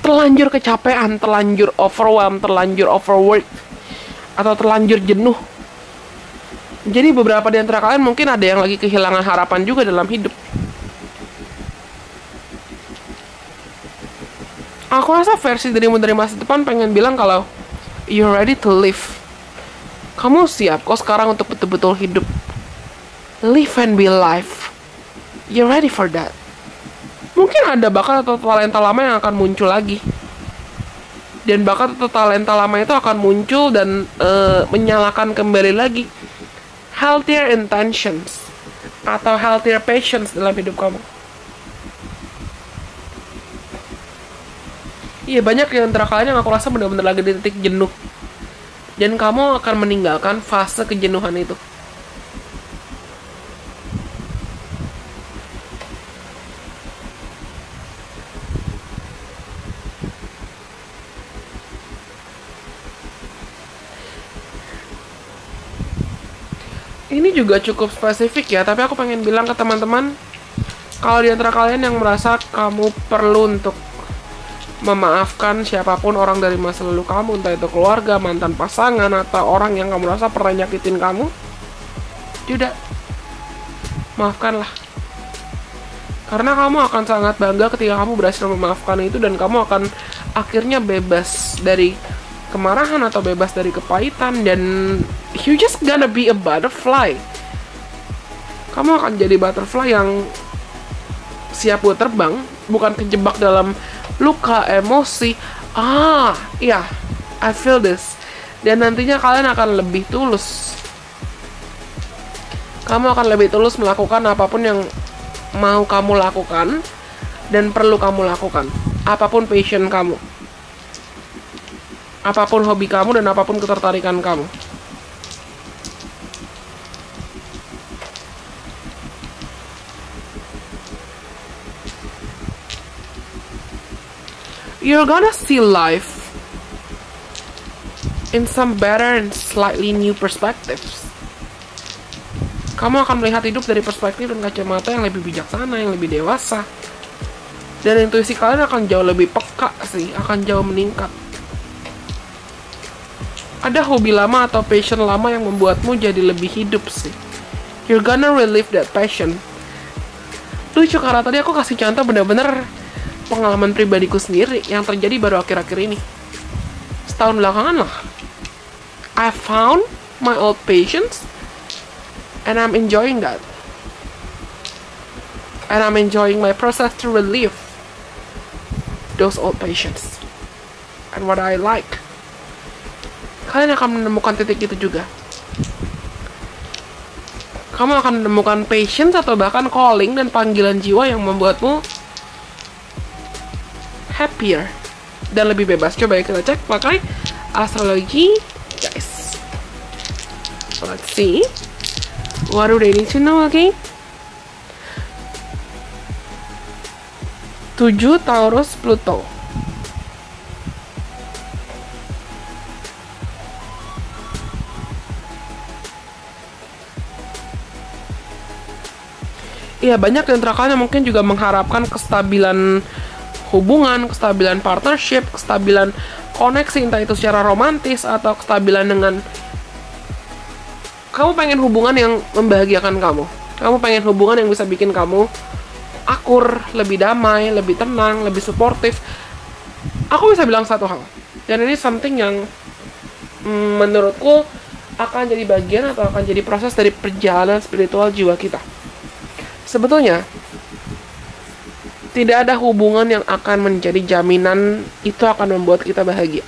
terlanjur kecapean, terlanjur overwhelmed, terlanjur overworked, atau terlanjur jenuh. Jadi beberapa di antara kalian mungkin ada yang lagi kehilangan harapan juga dalam hidup. Aku rasa versi dirimu dari masa depan pengen bilang kalau you're ready to live. Kamu siap kok sekarang untuk betul-betul hidup. Live and be life. You're ready for that. Mungkin ada bakat atau talenta lama yang akan muncul lagi. Dan bakat atau talenta lama itu akan muncul dan menyalakan kembali lagi healthier intentions atau healthier passions dalam hidup kamu. Iya, banyak di antara kalian yang aku rasa benar-benar lagi di titik jenuh. Dan kamu akan meninggalkan fase kejenuhan itu. Ini juga cukup spesifik ya, tapi aku pengen bilang ke teman-teman, kalau di antara kalian yang merasa kamu perlu untuk memaafkan siapapun orang dari masa lalu kamu, entah itu keluarga, mantan pasangan, atau orang yang kamu rasa pernah nyakitin kamu. Tidak, maafkanlah. Karena kamu akan sangat bangga ketika kamu berhasil memaafkan itu, dan kamu akan akhirnya bebas dari kemarahan atau bebas dari kepahitan, dan you just gonna be a butterfly. Kamu akan jadi butterfly yang siap buat terbang, bukan kejebak dalam luka, emosi. Iya, I feel this. Dan nantinya kalian akan lebih tulus. Kamu akan lebih tulus melakukan apapun yang mau kamu lakukan dan perlu kamu lakukan. Apapun passion kamu, apapun hobi kamu, dan apapun ketertarikan kamu. You're gonna see life in some better and slightly new perspectives. Kamu akan melihat hidup dari perspektif dan kacamata yang lebih bijaksana, yang lebih dewasa. Dan intuisi kalian akan jauh lebih peka sih, akan jauh meningkat. Ada hobi lama atau passion lama yang membuatmu jadi lebih hidup sih. You're gonna relive that passion. Lucu karena tadi aku kasih contoh bener-bener pengalaman pribadiku sendiri yang terjadi baru akhir-akhir ini. Setahun belakangan lah. I found my old passions and I'm enjoying that. And I'm enjoying my process to relive those old passions. And what I like. Kalian akan menemukan titik itu juga. Kamu akan menemukan passion atau bahkan calling dan panggilan jiwa yang membuatmu happier dan lebih bebas. Coba kita cek pakai astrologi, guys. Let's see. What do they need to know again? 7 Taurus Pluto. Iya, banyak di antara kalian mungkin juga mengharapkan kestabilan hubungan, kestabilan partnership, kestabilan koneksi, entah itu secara romantis atau kestabilan dengan kamu pengen hubungan yang membahagiakan kamu. Kamu pengen hubungan yang bisa bikin kamu akur, lebih damai, lebih tenang, lebih suportif. Aku bisa bilang satu hal, dan ini something yang menurutku akan jadi bagian atau akan jadi proses dari perjalanan spiritual jiwa kita. Sebetulnya tidak ada hubungan yang akan menjadi jaminan itu akan membuat kita bahagia.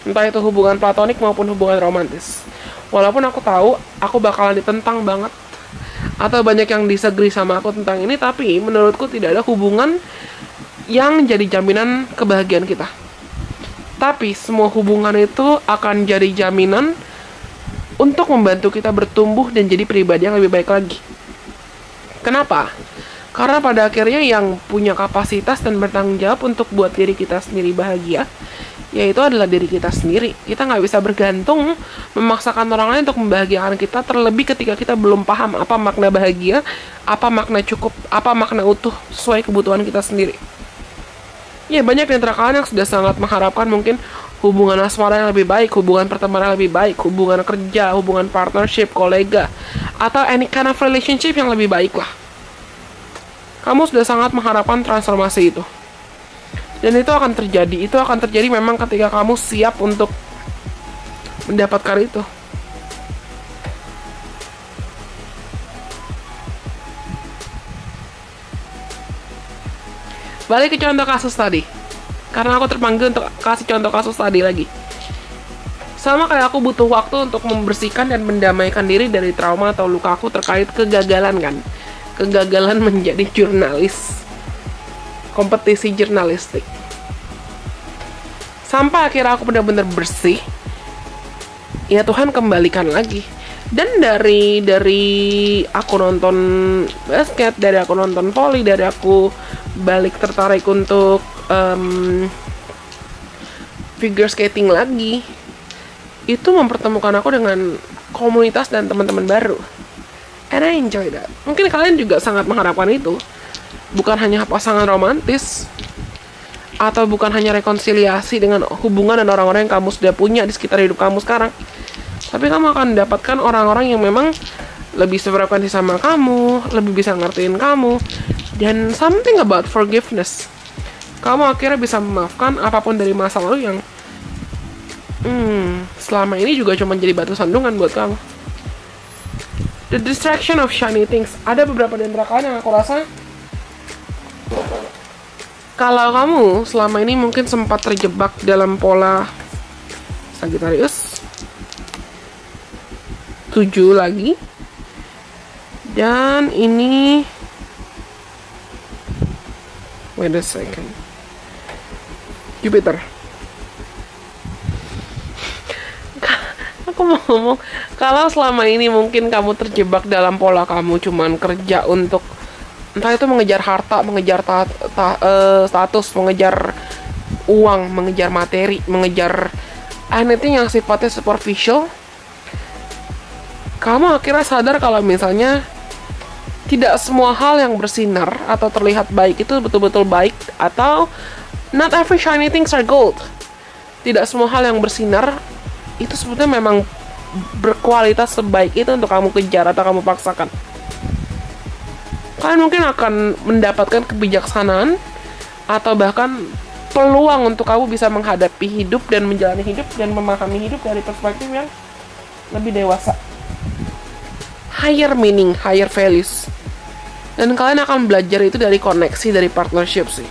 Entah itu hubungan platonik maupun hubungan romantis. Walaupun aku tahu aku bakalan ditentang banget, atau banyak yang disagree sama aku tentang ini, tapi menurutku tidak ada hubungan yang jadi jaminan kebahagiaan kita. Tapi semua hubungan itu akan jadi jaminan untuk membantu kita bertumbuh dan jadi pribadi yang lebih baik lagi. Kenapa? Karena pada akhirnya yang punya kapasitas dan bertanggung jawab untuk buat diri kita sendiri bahagia, yaitu adalah diri kita sendiri. Kita nggak bisa bergantung memaksakan orang lain untuk membahagiakan kita, terlebih ketika kita belum paham apa makna bahagia, apa makna cukup, apa makna utuh sesuai kebutuhan kita sendiri. Ya, banyak di antara kalian yang sudah sangat mengharapkan mungkin hubungan asmara yang lebih baik, hubungan pertemanan yang lebih baik, hubungan kerja, hubungan partnership, kolega, atau any kind of relationship yang lebih baik lah. Kamu sudah sangat mengharapkan transformasi itu. Dan itu akan terjadi. Itu akan terjadi memang ketika kamu siap untuk mendapatkan itu. Balik ke contoh kasus tadi. Karena aku terpanggil untuk kasih contoh kasus tadi lagi. Sama kayak aku butuh waktu untuk membersihkan dan mendamaikan diri dari trauma atau luka aku terkait kegagalan kan. Kegagalan menjadi jurnalis, kompetisi jurnalistik. Sampai akhirnya aku benar-benar bersih. Ya Tuhan kembalikan lagi. Dan dari aku nonton basket, dari aku nonton volley, dari aku balik tertarik untuk figure skating lagi, itu mempertemukan aku dengan komunitas dan teman-teman baru. And I enjoy that. Mungkin kalian juga sangat mengharapkan itu. Bukan hanya pasangan romantis. atau bukan hanya rekonsiliasi dengan hubungan dan orang-orang yang kamu sudah punya di sekitar hidup kamu sekarang, tapi kamu akan mendapatkan orang-orang yang memang lebih sefrekuensi sama kamu, lebih bisa ngertiin kamu, dan something about forgiveness. Kamu akhirnya bisa memaafkan apapun dari masa lalu yang selama ini juga cuma jadi batu sandungan buat kamu. The distraction of shiny things. Ada beberapa di antara kalian yang aku rasa, kalau kamu selama ini mungkin sempat terjebak dalam pola Sagittarius 7 lagi, dan ini wait a second, Jupiter. Aku mau ngomong, kalau selama ini mungkin kamu terjebak dalam pola kamu cuman kerja untuk, entah itu mengejar harta, mengejar status, mengejar uang, mengejar materi, mengejar anything yang sifatnya superficial, kamu akhirnya sadar kalau misalnya tidak semua hal yang bersinar atau terlihat baik itu betul-betul baik, atau not every shiny things are gold. Tidak semua hal yang bersinar itu sebetulnya memang berkualitas sebaik itu untuk kamu kejar atau kamu paksakan. Kalian mungkin akan mendapatkan kebijaksanaan atau bahkan peluang untuk kamu bisa menghadapi hidup dan menjalani hidup dan memahami hidup dari perspektif yang lebih dewasa, higher meaning, higher values. Dan kalian akan belajar itu dari koneksi, dari partnership sih.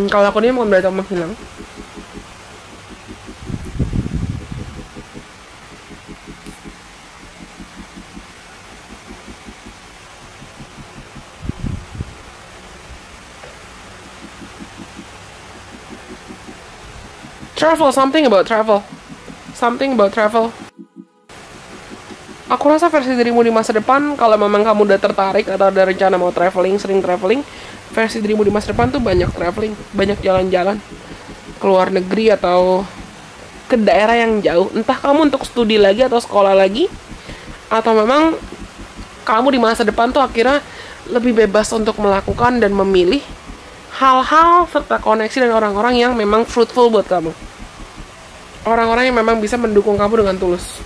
Kalau aku ini bukan berarti aku menghilang. Travel, something about travel. Aku rasa versi dirimu di masa depan, kalau memang kamu udah tertarik atau ada rencana mau traveling, sering traveling, versi dirimu di masa depan tuh banyak traveling, banyak jalan-jalan ke luar negeri atau ke daerah yang jauh. Entah kamu untuk studi lagi atau sekolah lagi, atau memang kamu di masa depan tuh akhirnya lebih bebas untuk melakukan dan memilih hal-hal serta koneksi dengan orang-orang yang memang fruitful buat kamu. Orang-orang yang memang bisa mendukung kamu dengan tulus.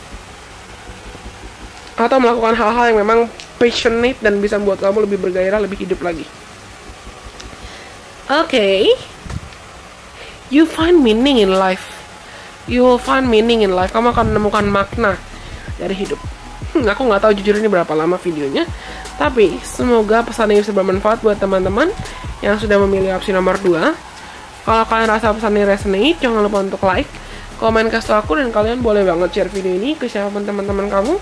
Atau melakukan hal-hal yang memang passionate dan bisa membuat kamu lebih bergairah, lebih hidup lagi. Okay. You find meaning in life. You will find meaning in life. Kamu akan menemukan makna dari hidup. Aku nggak tahu jujur ini berapa lama videonya, tapi semoga pesan ini bisa bermanfaat buat teman-teman yang sudah memilih opsi nomor 2. Kalau kalian rasa pesan ini resonate, jangan lupa untuk like, komen, kasih tau aku, dan kalian boleh banget share video ini ke siapapun teman-teman kamu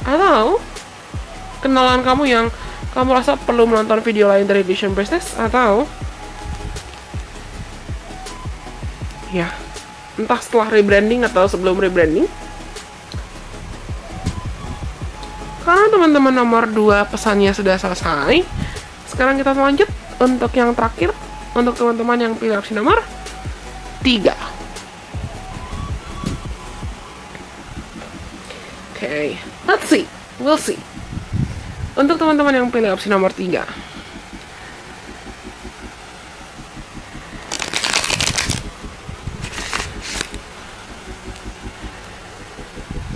atau kenalan kamu yang kamu rasa perlu menonton video lain dari Vision Business, atau ya, entah setelah rebranding atau sebelum rebranding. Karena teman-teman nomor 2 pesannya sudah selesai, sekarang kita lanjut untuk yang terakhir, untuk teman-teman yang pilih opsi nomor 3. Okay, let's see, we'll see. Untuk teman-teman yang pilih opsi nomor 3,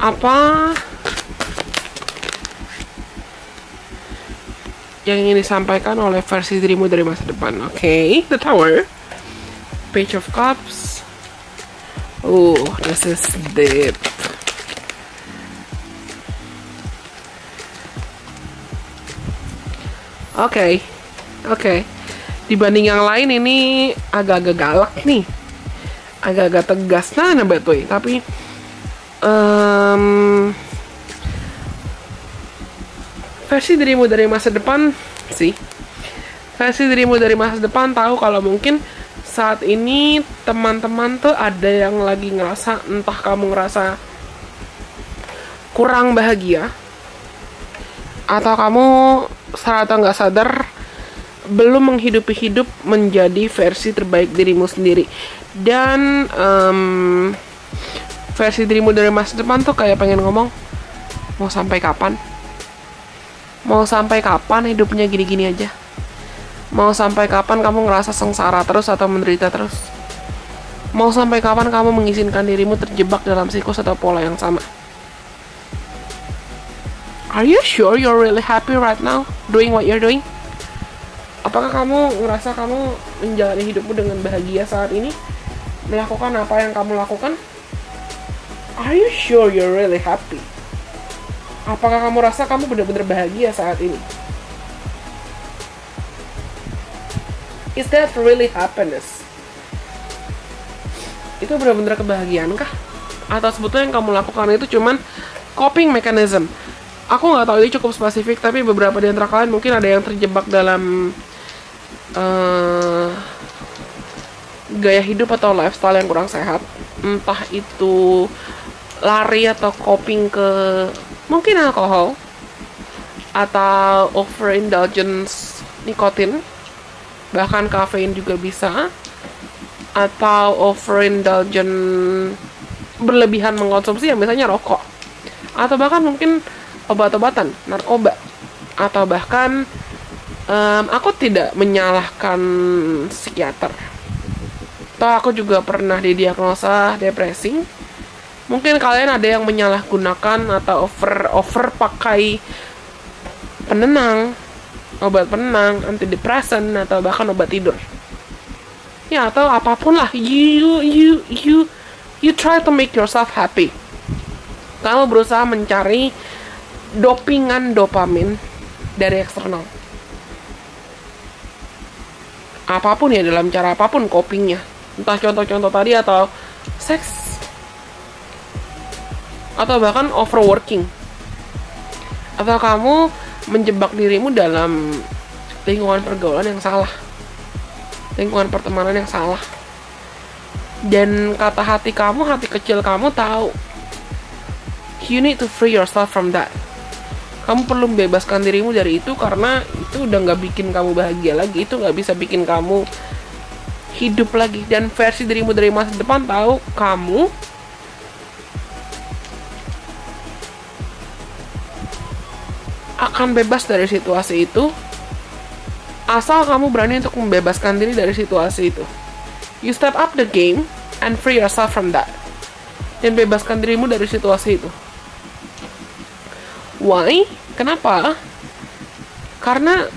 apa yang ingin disampaikan oleh versi dirimu dari masa depan? Okay, the Tower, Page of Cups. Oh, this is deep. Oke. Dibanding yang lain ini agak-agak galak nih, agak-agak tegas. Nah, betul. Tapi versi dirimu dari masa depan sih. Versi dirimu dari masa depan tahu kalau mungkin saat ini teman-teman tuh ada yang lagi ngerasa, entah kamu ngerasa kurang bahagia, atau kamu sadar atau nggak sadar belum menghidupi hidup menjadi versi terbaik dirimu sendiri. Dan versi dirimu dari masa depan tuh kayak pengen ngomong, mau sampai kapan? Mau sampai kapan hidupnya gini-gini aja? Mau sampai kapan kamu ngerasa sengsara terus atau menderita terus? Mau sampai kapan kamu mengizinkan dirimu terjebak dalam siklus atau pola yang sama? Are you sure you're really happy right now doing what you're doing? Apakah kamu ngerasa kamu menjalani hidupmu dengan bahagia saat ini? Melakukan apa yang kamu lakukan? Are you sure you're really happy? Apakah kamu rasa kamu benar-benar bahagia saat ini? Is that really happiness? Itu benar-benar kebahagiaan kah? Atau sebetulnya yang kamu lakukan itu cuman coping mechanism? Aku nggak tahu ini cukup spesifik, tapi beberapa di antara kalian mungkin ada yang terjebak dalam gaya hidup atau lifestyle yang kurang sehat. Entah itu lari atau coping ke mungkin alkohol, atau overindulgence nikotin, bahkan kafein juga bisa, atau overindulgence berlebihan mengkonsumsi yang biasanya rokok, atau bahkan mungkin obat-obatan, narkoba, atau bahkan aku tidak menyalahkan psikiater. Toh aku juga pernah didiagnosa depresi. Mungkin kalian ada yang menyalahgunakan atau over pakai penenang, obat penenang, antidepresan, atau bahkan obat tidur. Ya, atau apapun lah. You try to make yourself happy. Kamu berusaha mencari dopingan dopamin dari eksternal. Apapun ya, dalam cara apapun copingnya. Entah contoh-contoh tadi atau seks, atau bahkan overworking, atau kamu menjebak dirimu dalam lingkungan pergaulan yang salah, lingkungan pertemanan yang salah. Dan kata hati kamu, hati kecil kamu tahu, you need to free yourself from that. Kamu perlu membebaskan dirimu dari itu, karena itu udah gak bikin kamu bahagia lagi. Itu gak bisa bikin kamu hidup lagi. Dan versi dirimu dari masa depan tahu kamu akan bebas dari situasi itu, asal kamu berani untuk membebaskan diri dari situasi itu. You step up the game and free yourself from that. Dan bebaskan dirimu dari situasi itu. Why? Kenapa? Karena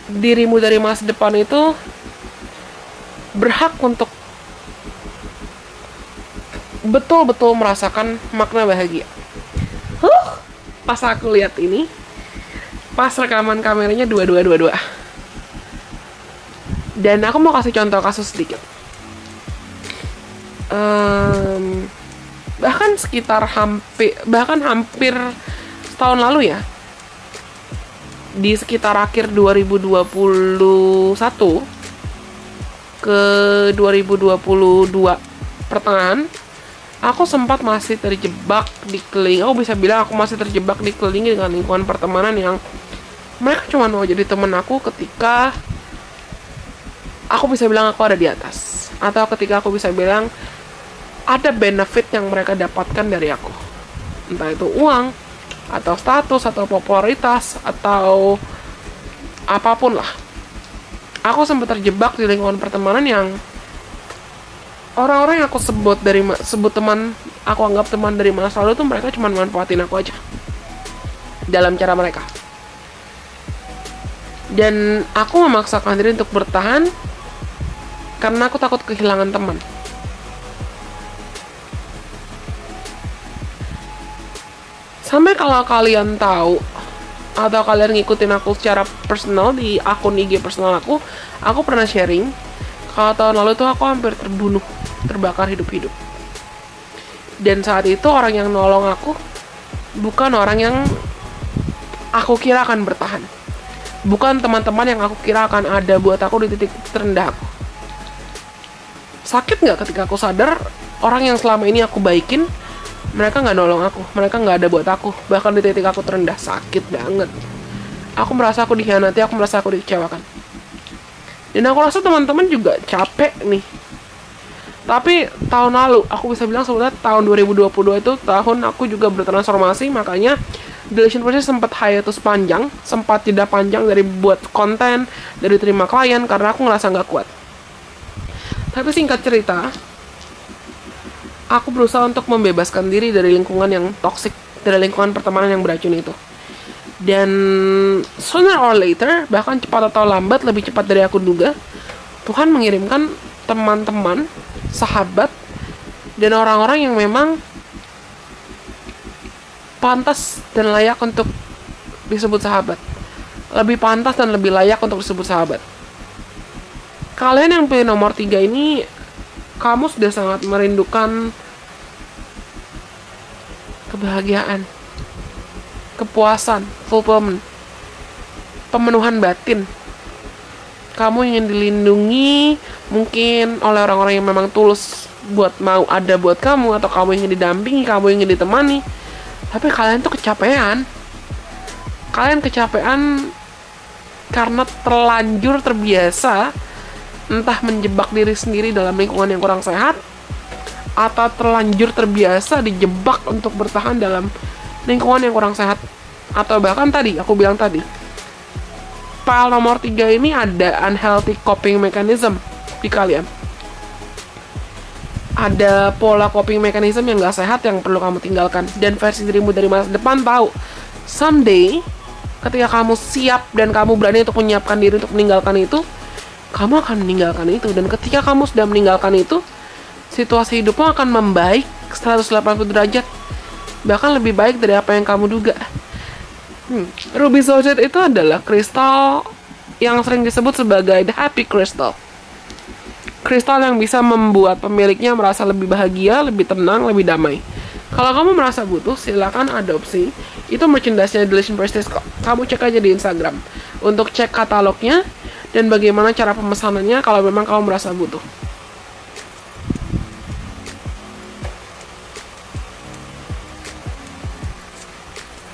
dirimu dari masa depan itu berhak untuk betul-betul merasakan makna bahagia. Pas aku lihat ini, pas rekaman kameranya 2222. Dan aku mau kasih contoh kasus sedikit. Bahkan hampir setahun lalu ya, di sekitar akhir 2021 ke 2022 pertengahan, aku sempat masih terjebak aku bisa bilang aku masih terjebak dikelilingi dengan lingkungan pertemanan yang mereka cuma mau jadi temen aku ketika aku bisa bilang aku ada di atas, atau ketika aku bisa bilang ada benefit yang mereka dapatkan dari aku, entah itu uang, atau status, atau popularitas, atau apapun lah. Aku sempat terjebak di lingkungan pertemanan yang orang-orang yang aku sebut teman, aku anggap teman dari masa lalu tuh mereka cuma manfaatin aku aja dalam cara mereka. Dan aku memaksakan diri untuk bertahan karena aku takut kehilangan teman. Sampai kalau kalian tahu atau kalian ngikutin aku secara personal di akun IG personal aku pernah sharing kalau tahun lalu tuh aku hampir terbunuh, terbakar hidup-hidup. Dan saat itu orang yang nolong aku bukan orang yang aku kira akan bertahan, bukan teman-teman yang aku kira akan ada buat aku di titik terendah aku. Sakit gak ketika aku sadar orang yang selama ini aku baikin, mereka gak nolong aku, mereka gak ada buat aku, bahkan di titik aku terendah. Sakit banget. Aku merasa aku dikhianati, aku merasa aku dikecewakan. Dan aku rasa teman-teman juga capek nih Tapi tahun lalu, aku bisa bilang sebenarnya tahun 2022 itu tahun aku juga bertransformasi, makanya deletion process sempat hiatus panjang, sempat jeda panjang dari buat konten, dari terima klien, karena aku ngerasa nggak kuat. Tapi singkat cerita, aku berusaha untuk membebaskan diri dari lingkungan yang toksik, dari lingkungan pertemanan yang beracun itu. Dan sooner or later, bahkan cepat atau lambat, lebih cepat dari aku duga, Tuhan mengirimkan teman-teman, sahabat, dan orang-orang yang memang pantas dan layak untuk disebut sahabat. Lebih pantas dan lebih layak untuk disebut sahabat. Kalian yang pilih nomor 3 ini, kamu sudah sangat merindukan kebahagiaan, kepuasan, fulfillment, pemenuhan batin. Kamu ingin dilindungi mungkin oleh orang-orang yang memang tulus buat mau ada buat kamu, atau kamu ingin didampingi, kamu ingin ditemani. Tapi kalian tuh kecapean. Kalian kecapean karena terlanjur terbiasa entah menjebak diri sendiri dalam lingkungan yang kurang sehat, atau terlanjur terbiasa dijebak untuk bertahan dalam lingkungan yang kurang sehat. Atau bahkan tadi, aku bilang tadi, file nomor 3 ini ada unhealthy coping mechanism di kalian. Ada pola coping mechanism yang gak sehat yang perlu kamu tinggalkan. Dan versi dirimu dari masa depan tahu, someday, ketika kamu siap dan kamu berani untuk menyiapkan diri untuk meninggalkan itu, kamu akan meninggalkan itu. Dan ketika kamu sudah meninggalkan itu, situasi hidupmu akan membaik 180 derajat. Bahkan lebih baik dari apa yang kamu duga. Ruby Soulshade itu adalah kristal yang sering disebut sebagai the happy crystal. Kristal yang bisa membuat pemiliknya merasa lebih bahagia, lebih tenang, lebih damai. Kalau kamu merasa butuh, silakan adopsi. Itu merchandise-nya Deletion Prestige kok. Kamu cek aja di Instagram untuk cek katalognya dan bagaimana cara pemesanannya kalau memang kamu merasa butuh.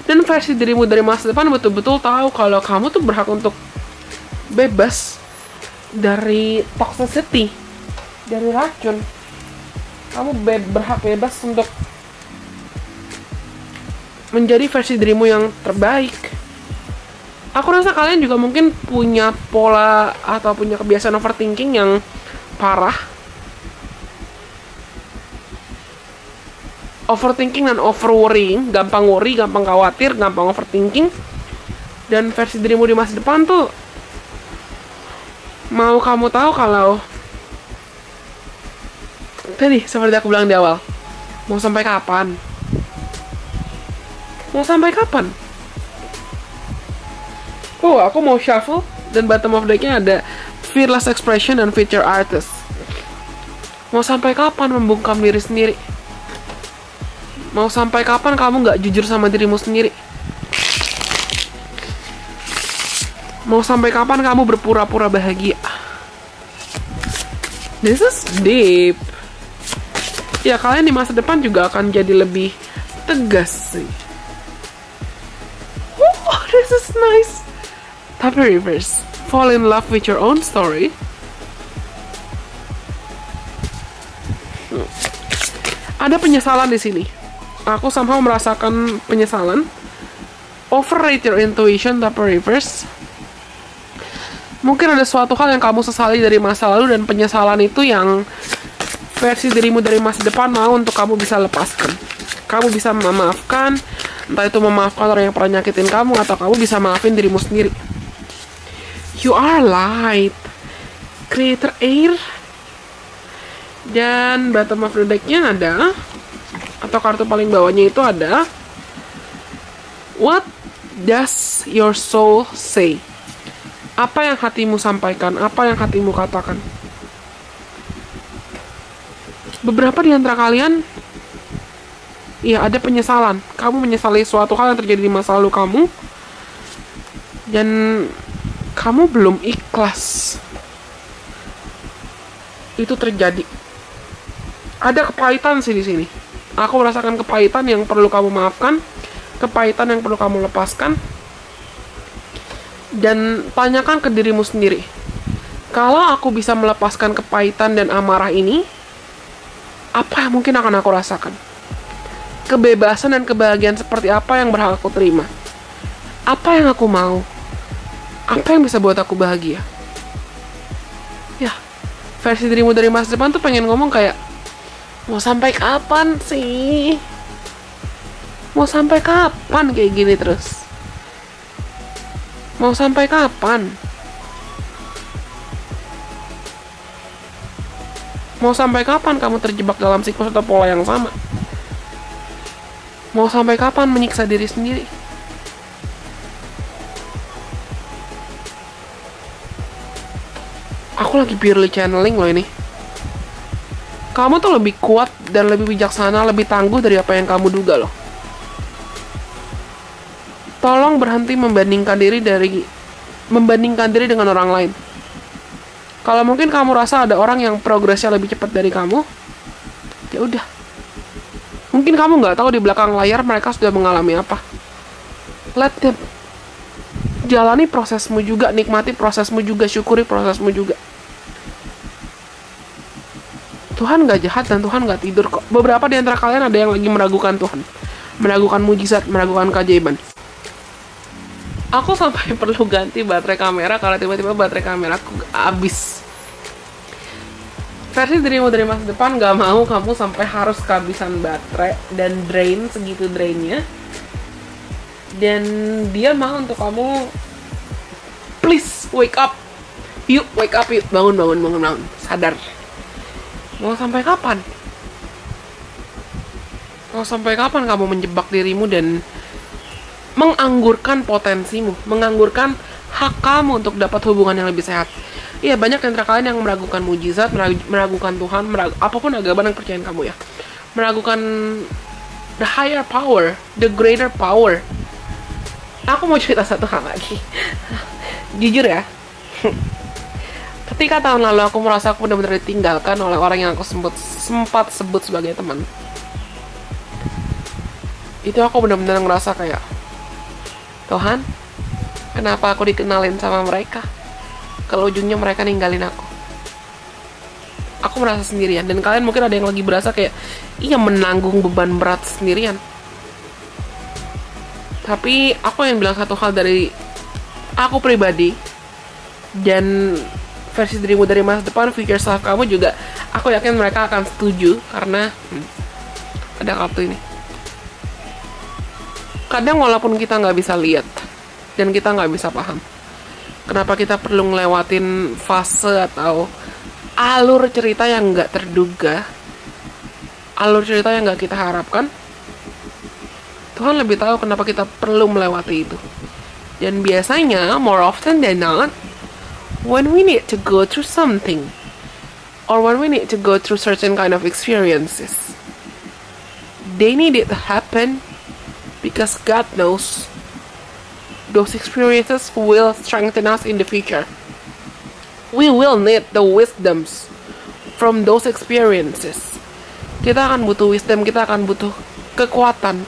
Dan versi dirimu dari masa depan betul-betul tahu kalau kamu tuh berhak untuk bebas dari toxicity, dari racun. Kamu berhak bebas untuk menjadi versi dirimu yang terbaik. Aku rasa kalian juga mungkin punya pola atau punya kebiasaan overthinking yang parah. Overthinking dan overworrying, gampang worry, gampang khawatir, gampang overthinking. Dan versi dirimu di masa depan tuh mau kamu tahu kalau tadi seperti aku bilang di awal, mau sampai kapan? Mau sampai kapan? Oh, aku mau shuffle dan bottom of deck-nya ada Fearless Expression dan Feature Artist. Mau sampai kapan membungkam diri sendiri? Mau sampai kapan kamu gak jujur sama dirimu sendiri? Mau sampai kapan kamu berpura-pura bahagia? This is deep. Ya, kalian di masa depan juga akan jadi lebih tegas sih. Oh, this is nice. Tapi reverse. Fall in love with your own story. Ada penyesalan di sini. Aku somehow merasakan penyesalan. Overrate your intuition, tapi reverse. Mungkin ada suatu hal yang kamu sesali dari masa lalu, dan penyesalan itu yang versi dirimu dari masa depan mau untuk kamu bisa lepaskan. Kamu bisa memaafkan, entah itu memaafkan orang yang pernah nyakitin kamu, atau kamu bisa maafin dirimu sendiri. You are light, creator air. Dan bottom of the deck-nya ada, atau kartu paling bawahnya itu ada, What does your soul say? Apa yang hatimu sampaikan? Apa yang hatimu katakan? Beberapa di antara kalian, ya, ada penyesalan. Kamu menyesali suatu hal yang terjadi di masa lalu kamu, dan kamu belum ikhlas itu terjadi. Ada kepahitan sih di sini. Aku merasakan kepahitan yang perlu kamu maafkan, kepahitan yang perlu kamu lepaskan. Dan tanyakan ke dirimu sendiri, kalau aku bisa melepaskan kepahitan dan amarah ini, Apa yang mungkin akan aku rasakan? Kebebasan dan kebahagiaan seperti apa yang berhak aku terima? Apa yang aku mau? Apa yang bisa buat aku bahagia? Ya, versi dirimu dari masa depan tuh pengen ngomong kayak, mau sampai kapan sih? Mau sampai kapan kayak gini terus? Mau sampai kapan? Mau sampai kapan kamu terjebak dalam siklus atau pola yang sama? Mau sampai kapan menyiksa diri sendiri? Aku lagi purely channeling loh ini. Kamu tuh lebih kuat dan lebih bijaksana, lebih tangguh dari apa yang kamu duga loh. Tolong berhenti membandingkan diri dengan orang lain. Kalau mungkin kamu rasa ada orang yang progresnya lebih cepat dari kamu, ya udah. Mungkin kamu nggak tahu di belakang layar mereka sudah mengalami apa. Let them. Jalani prosesmu juga, nikmati prosesmu juga, syukuri prosesmu juga. Tuhan nggak jahat dan Tuhan nggak tidur kok. Beberapa di antara kalian ada yang lagi meragukan Tuhan, meragukan mujizat, meragukan keajaiban. Aku sampai perlu ganti baterai kamera karena tiba-tiba baterai kameraku habis. Versi dirimu dari masa depan gak mau kamu sampai harus kehabisan baterai dan drain segitu drainnya. Dan dia mau untuk kamu, please wake up. Yuk wake up yuk, bangun. Sadar. Mau sampai kapan? Mau sampai kapan kamu menjebak dirimu dan menganggurkan potensimu, menganggurkan hak kamu untuk dapat hubungan yang lebih sehat? Iya, banyak di antara kalian yang meragukan mujizat, meragukan Tuhan, apapun agama yang percayaan kamu ya, meragukan the higher power, the greater power. Aku mau cerita satu hal lagi. Jujur ya, ketika tahun lalu aku merasa aku benar-benar ditinggalkan oleh orang yang aku sempat sebut sebagai teman, itu aku benar-benar ngerasa kayak, Tuhan, kenapa aku dikenalin sama mereka? Kalau ujungnya mereka ninggalin aku. Aku merasa sendirian. Dan kalian mungkin ada yang lagi berasa kayak, iya, menanggung beban berat sendirian. Tapi aku yang bilang satu hal dari aku pribadi, dan versi dirimu dari masa depan, future self kamu juga, aku yakin mereka akan setuju. Karena ada kartu ini. Kadang walaupun kita nggak bisa lihat dan kita nggak bisa paham kenapa kita perlu ngelewatin fase atau alur cerita yang nggak terduga, alur cerita yang nggak kita harapkan, Tuhan lebih tahu kenapa kita perlu melewati itu. Dan biasanya, more often than not, when we need to go through something or when we need to go through certain kind of experiences, they need it to happen because God knows those experiences will strengthen us in the future. We will need the wisdoms from those experiences. Kita akan butuh wisdom, kita akan butuh kekuatan,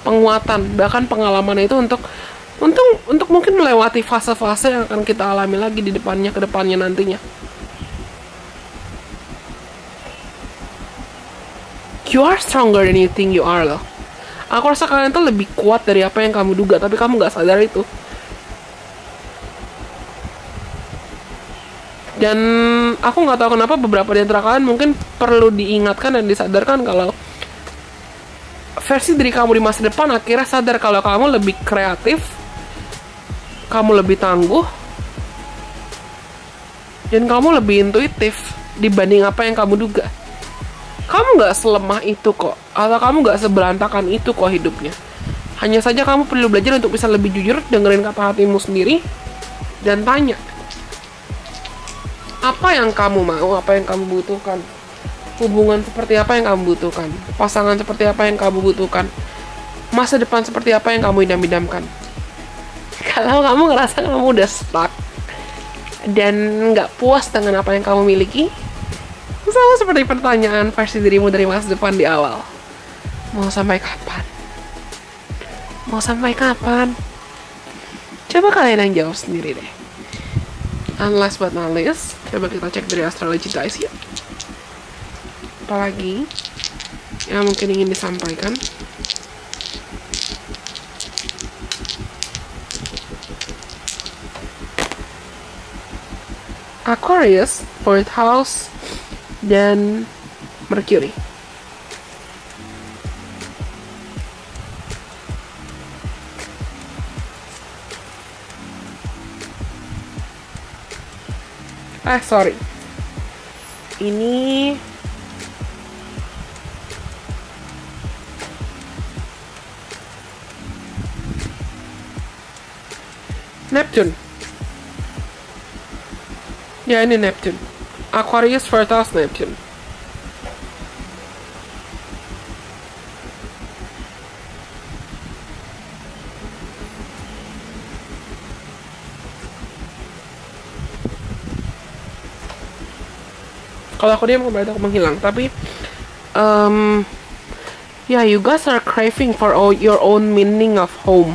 penguatan, bahkan pengalaman itu untuk mungkin melewati fase-fase yang akan kita alami lagi di depannya, ke depannya nantinya. You are stronger than you think you are loh. Aku rasa kalian tuh lebih kuat dari apa yang kamu duga, tapi kamu gak sadar itu. Dan aku gak tahu kenapa beberapa di antara kalian mungkin perlu diingatkan dan disadarkan kalau versi diri kamu di masa depan akhirnya sadar kalau kamu lebih kreatif, kamu lebih tangguh, dan kamu lebih intuitif dibanding apa yang kamu duga. Kamu gak selemah itu kok, atau kamu gak seberantakan itu kok hidupnya. Hanya saja kamu perlu belajar untuk bisa lebih jujur, dengerin kata hatimu sendiri, dan tanya, apa yang kamu mau, apa yang kamu butuhkan? Hubungan seperti apa yang kamu butuhkan? Pasangan seperti apa yang kamu butuhkan? Masa depan seperti apa yang kamu idam-idamkan? Kalau kamu ngerasa kamu udah stuck dan gak puas dengan apa yang kamu miliki, sama seperti pertanyaan versi dirimu dari masa depan di awal. Mau sampai kapan? Mau sampai kapan? Coba kalian yang jawab sendiri deh. And last but not least, coba kita cek dari astrology guys ya. Apalagi yang mungkin ingin disampaikan. Aquarius, fourth house, dan Mercury. Sorry. Ini Neptune. Ya, ini Neptune. Aquarius, fourth house, Neptune. Kalau aku diam, berarti aku menghilang. Tapi, yeah, you guys are craving for your own meaning of home.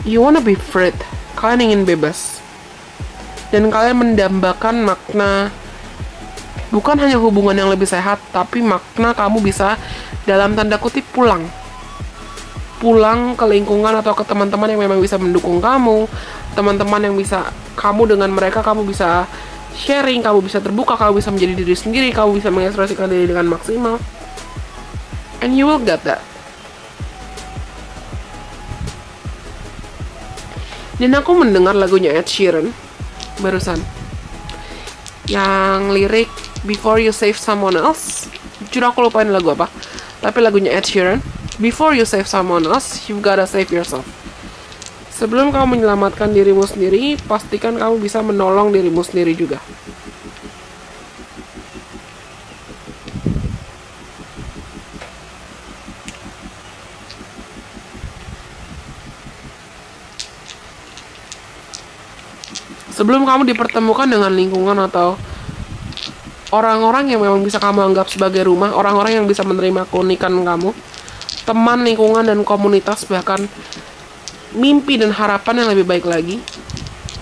You wanna be free. Kalian ingin bebas. Dan kalian mendambakan makna bukan hanya hubungan yang lebih sehat, tapi makna kamu bisa dalam tanda kutip pulang ke lingkungan atau ke teman-teman yang memang bisa mendukung kamu, teman-teman yang bisa kamu dengan mereka, kamu bisa sharing, kamu bisa terbuka, kamu bisa menjadi diri sendiri, kamu bisa mengekspresikan diri dengan maksimal, and you will get that. Dan aku mendengar lagunya Ed Sheeran barusan, yang lirik Before You Save Someone Else. Jujur aku lupain lagu apa, tapi lagunya Ed Sheeran, Before you save someone else, you've gotta save yourself. Sebelum kamu menyelamatkan dirimu sendiri, pastikan kamu bisa menolong dirimu sendiri juga. Sebelum kamu dipertemukan dengan lingkungan atau orang-orang yang memang bisa kamu anggap sebagai rumah, orang-orang yang bisa menerima keunikan kamu, teman, lingkungan, dan komunitas, bahkan mimpi dan harapan yang lebih baik lagi.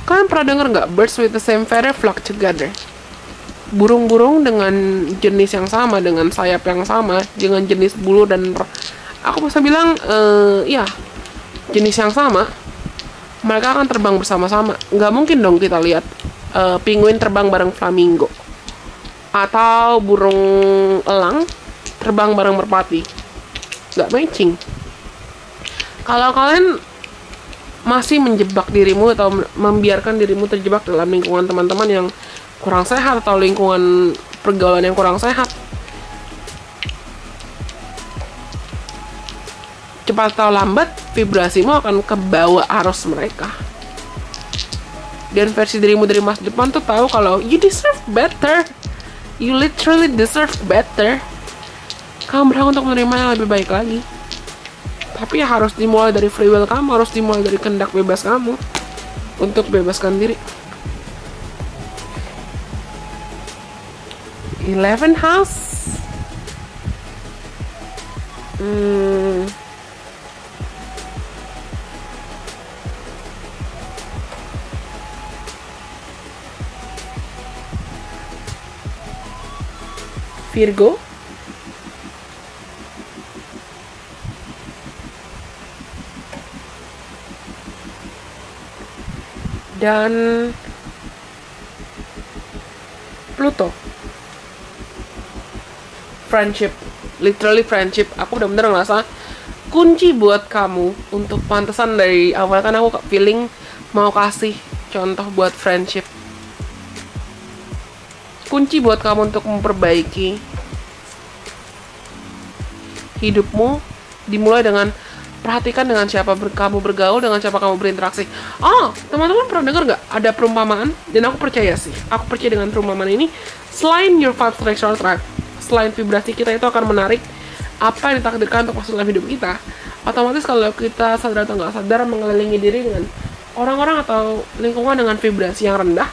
Kalian pernah dengar nggak birds with the same feather flock together? Burung-burung dengan jenis yang sama, dengan sayap yang sama, dengan jenis bulu dan aku bisa bilang ya jenis yang sama, mereka akan terbang bersama-sama. Nggak mungkin dong kita lihat penguin terbang bareng flamingo atau burung elang terbang bareng merpati. Nggak matching. Kalau kalian masih menjebak dirimu atau membiarkan dirimu terjebak dalam lingkungan teman-teman yang kurang sehat atau lingkungan pergaulan yang kurang sehat, cepat atau lambat vibrasimu akan kebawa arus mereka. Dan versi dirimu dari masa depan tuh tahu kalau you deserve better, you literally deserve better. Kamu berhak untuk menerima yang lebih baik lagi. Tapi ya harus dimulai dari free will kamu, harus dimulai dari kehendak bebas kamu untuk bebaskan diri. 11 house. Virgo. Dan Pluto. Friendship, literally friendship. Aku benar-benar ngerasa kunci buat kamu untuk pantesan dari awal kan aku feeling mau kasih contoh buat friendship. Kunci buat kamu untuk memperbaiki hidupmu dimulai dengan perhatikan dengan siapa kamu bergaul, dengan siapa kamu berinteraksi. Oh, teman-teman pernah dengar nggak ada perumpamaan? Dan aku percaya sih, aku percaya dengan perumpamaan ini. Selain your five sexual drive, selain vibrasi kita itu akan menarik apa yang ditakdirkan untuk masuk dalam hidup kita. Otomatis kalau kita sadar atau nggak sadar mengelilingi diri dengan orang-orang atau lingkungan dengan vibrasi yang rendah,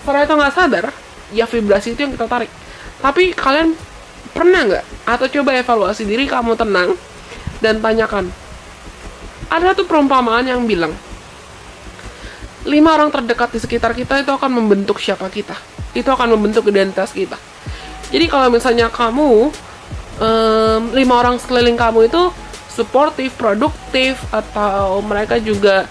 sadar atau nggak sadar, ya vibrasi itu yang kita tarik. Tapi kalian pernah nggak atau coba evaluasi diri kamu tenang dan tanyakan. Ada satu perumpamaan yang bilang, 5 orang terdekat di sekitar kita itu akan membentuk siapa kita. Itu akan membentuk identitas kita. Jadi kalau misalnya kamu 5 orang sekeliling kamu itu suportif, produktif, atau mereka juga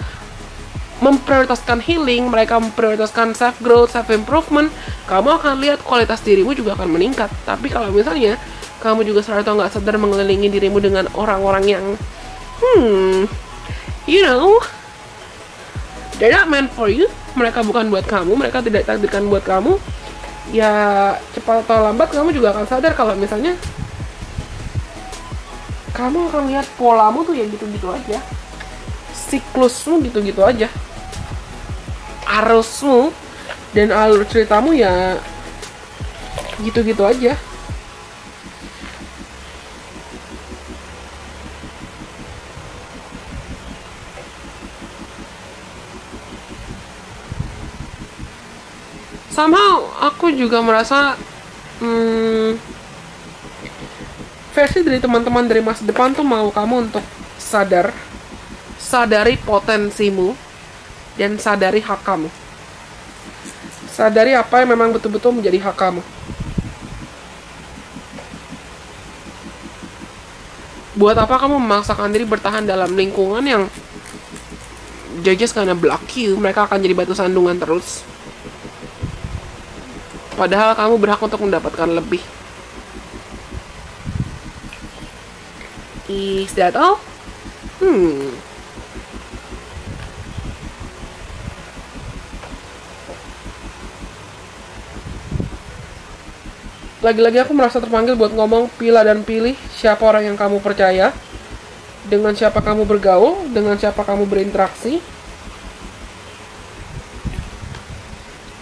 memprioritaskan healing, mereka memprioritaskan self growth, self improvement, kamu akan lihat kualitas dirimu juga akan meningkat. Tapi kalau misalnya kamu juga secara nggak sadar mengelilingi dirimu dengan orang-orang yang you know, they're not meant for you, mereka bukan buat kamu, mereka tidak ditakdirkan buat kamu, ya cepat atau lambat kamu juga akan sadar kalau misalnya kamu akan lihat polamu tuh ya gitu-gitu aja, siklusmu gitu-gitu aja, arusmu dan alur ceritamu ya gitu-gitu aja. Somehow aku juga merasa versi dari teman-teman dari masa depan tuh mau kamu untuk sadari potensimu dan sadari hak kamu. Sadari apa yang memang betul-betul menjadi hak kamu. Buat apa kamu memaksakan diri bertahan dalam lingkungan yang judges gonna block you, mereka akan jadi batu sandungan terus. Padahal kamu berhak untuk mendapatkan lebih. Is that all? Lagi-lagi aku merasa terpanggil buat ngomong pilah dan pilih siapa orang yang kamu percaya, dengan siapa kamu bergaul, dengan siapa kamu berinteraksi.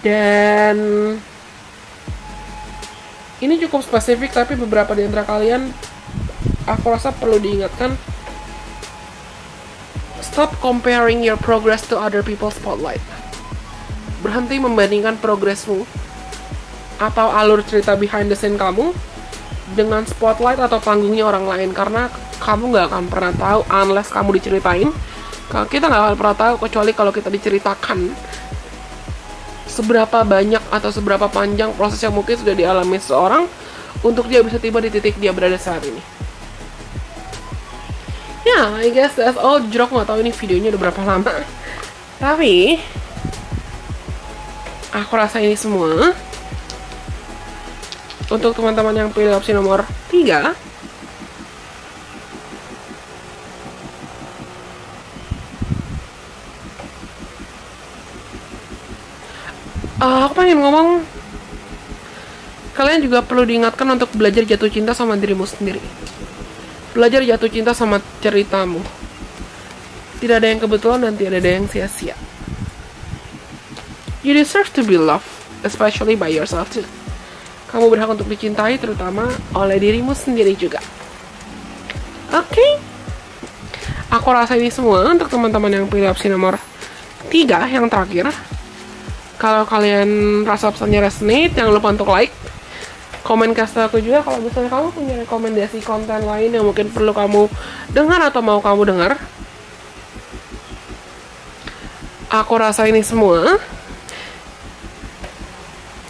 Dan ini cukup spesifik, tapi beberapa di antara kalian aku rasa perlu diingatkan. Stop comparing your progress to other people's spotlight. Berhenti membandingkan progresmu atau alur cerita behind the scene kamu dengan spotlight atau panggungnya orang lain, karena kamu nggak akan pernah tahu unless kamu diceritain. Kita nggak akan pernah tahu kecuali kalau kita diceritakan seberapa banyak atau seberapa panjang proses yang mungkin sudah dialami seseorang untuk dia bisa tiba di titik dia berada saat ini. Ya, I guess that's all. Jujur aku nggak tahu ini videonya udah berapa lama, tapi aku rasa ini semua untuk teman-teman yang pilih opsi nomor 3. Aku pengen ngomong, kalian juga perlu diingatkan untuk belajar jatuh cinta sama dirimu sendiri. Belajar jatuh cinta sama ceritamu. Tidak ada yang kebetulan dan tidak ada yang sia-sia. You deserve to be loved, especially by yourself too. Kamu berhak untuk dicintai, terutama oleh dirimu sendiri juga. Oke? Aku rasa ini semua untuk teman-teman yang pilih opsi nomor 3 yang terakhir. Kalau kalian rasa pesannya resonate, jangan lupa untuk like, komen kasih aku juga kalau misalnya kamu punya rekomendasi konten lain yang mungkin perlu kamu dengar atau mau kamu dengar. Aku rasa ini semua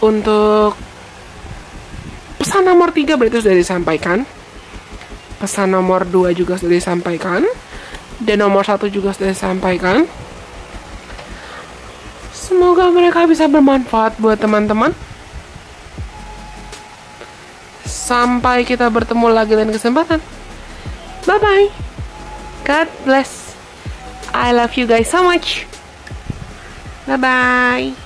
untuk pesan nomor 3 berarti sudah disampaikan. Pesan nomor 2 juga sudah disampaikan. Dan nomor 1 juga sudah disampaikan. Semoga mereka bisa bermanfaat buat teman-teman. Sampai kita bertemu lagi lain kesempatan. Bye-bye. God bless. I love you guys so much. Bye-bye.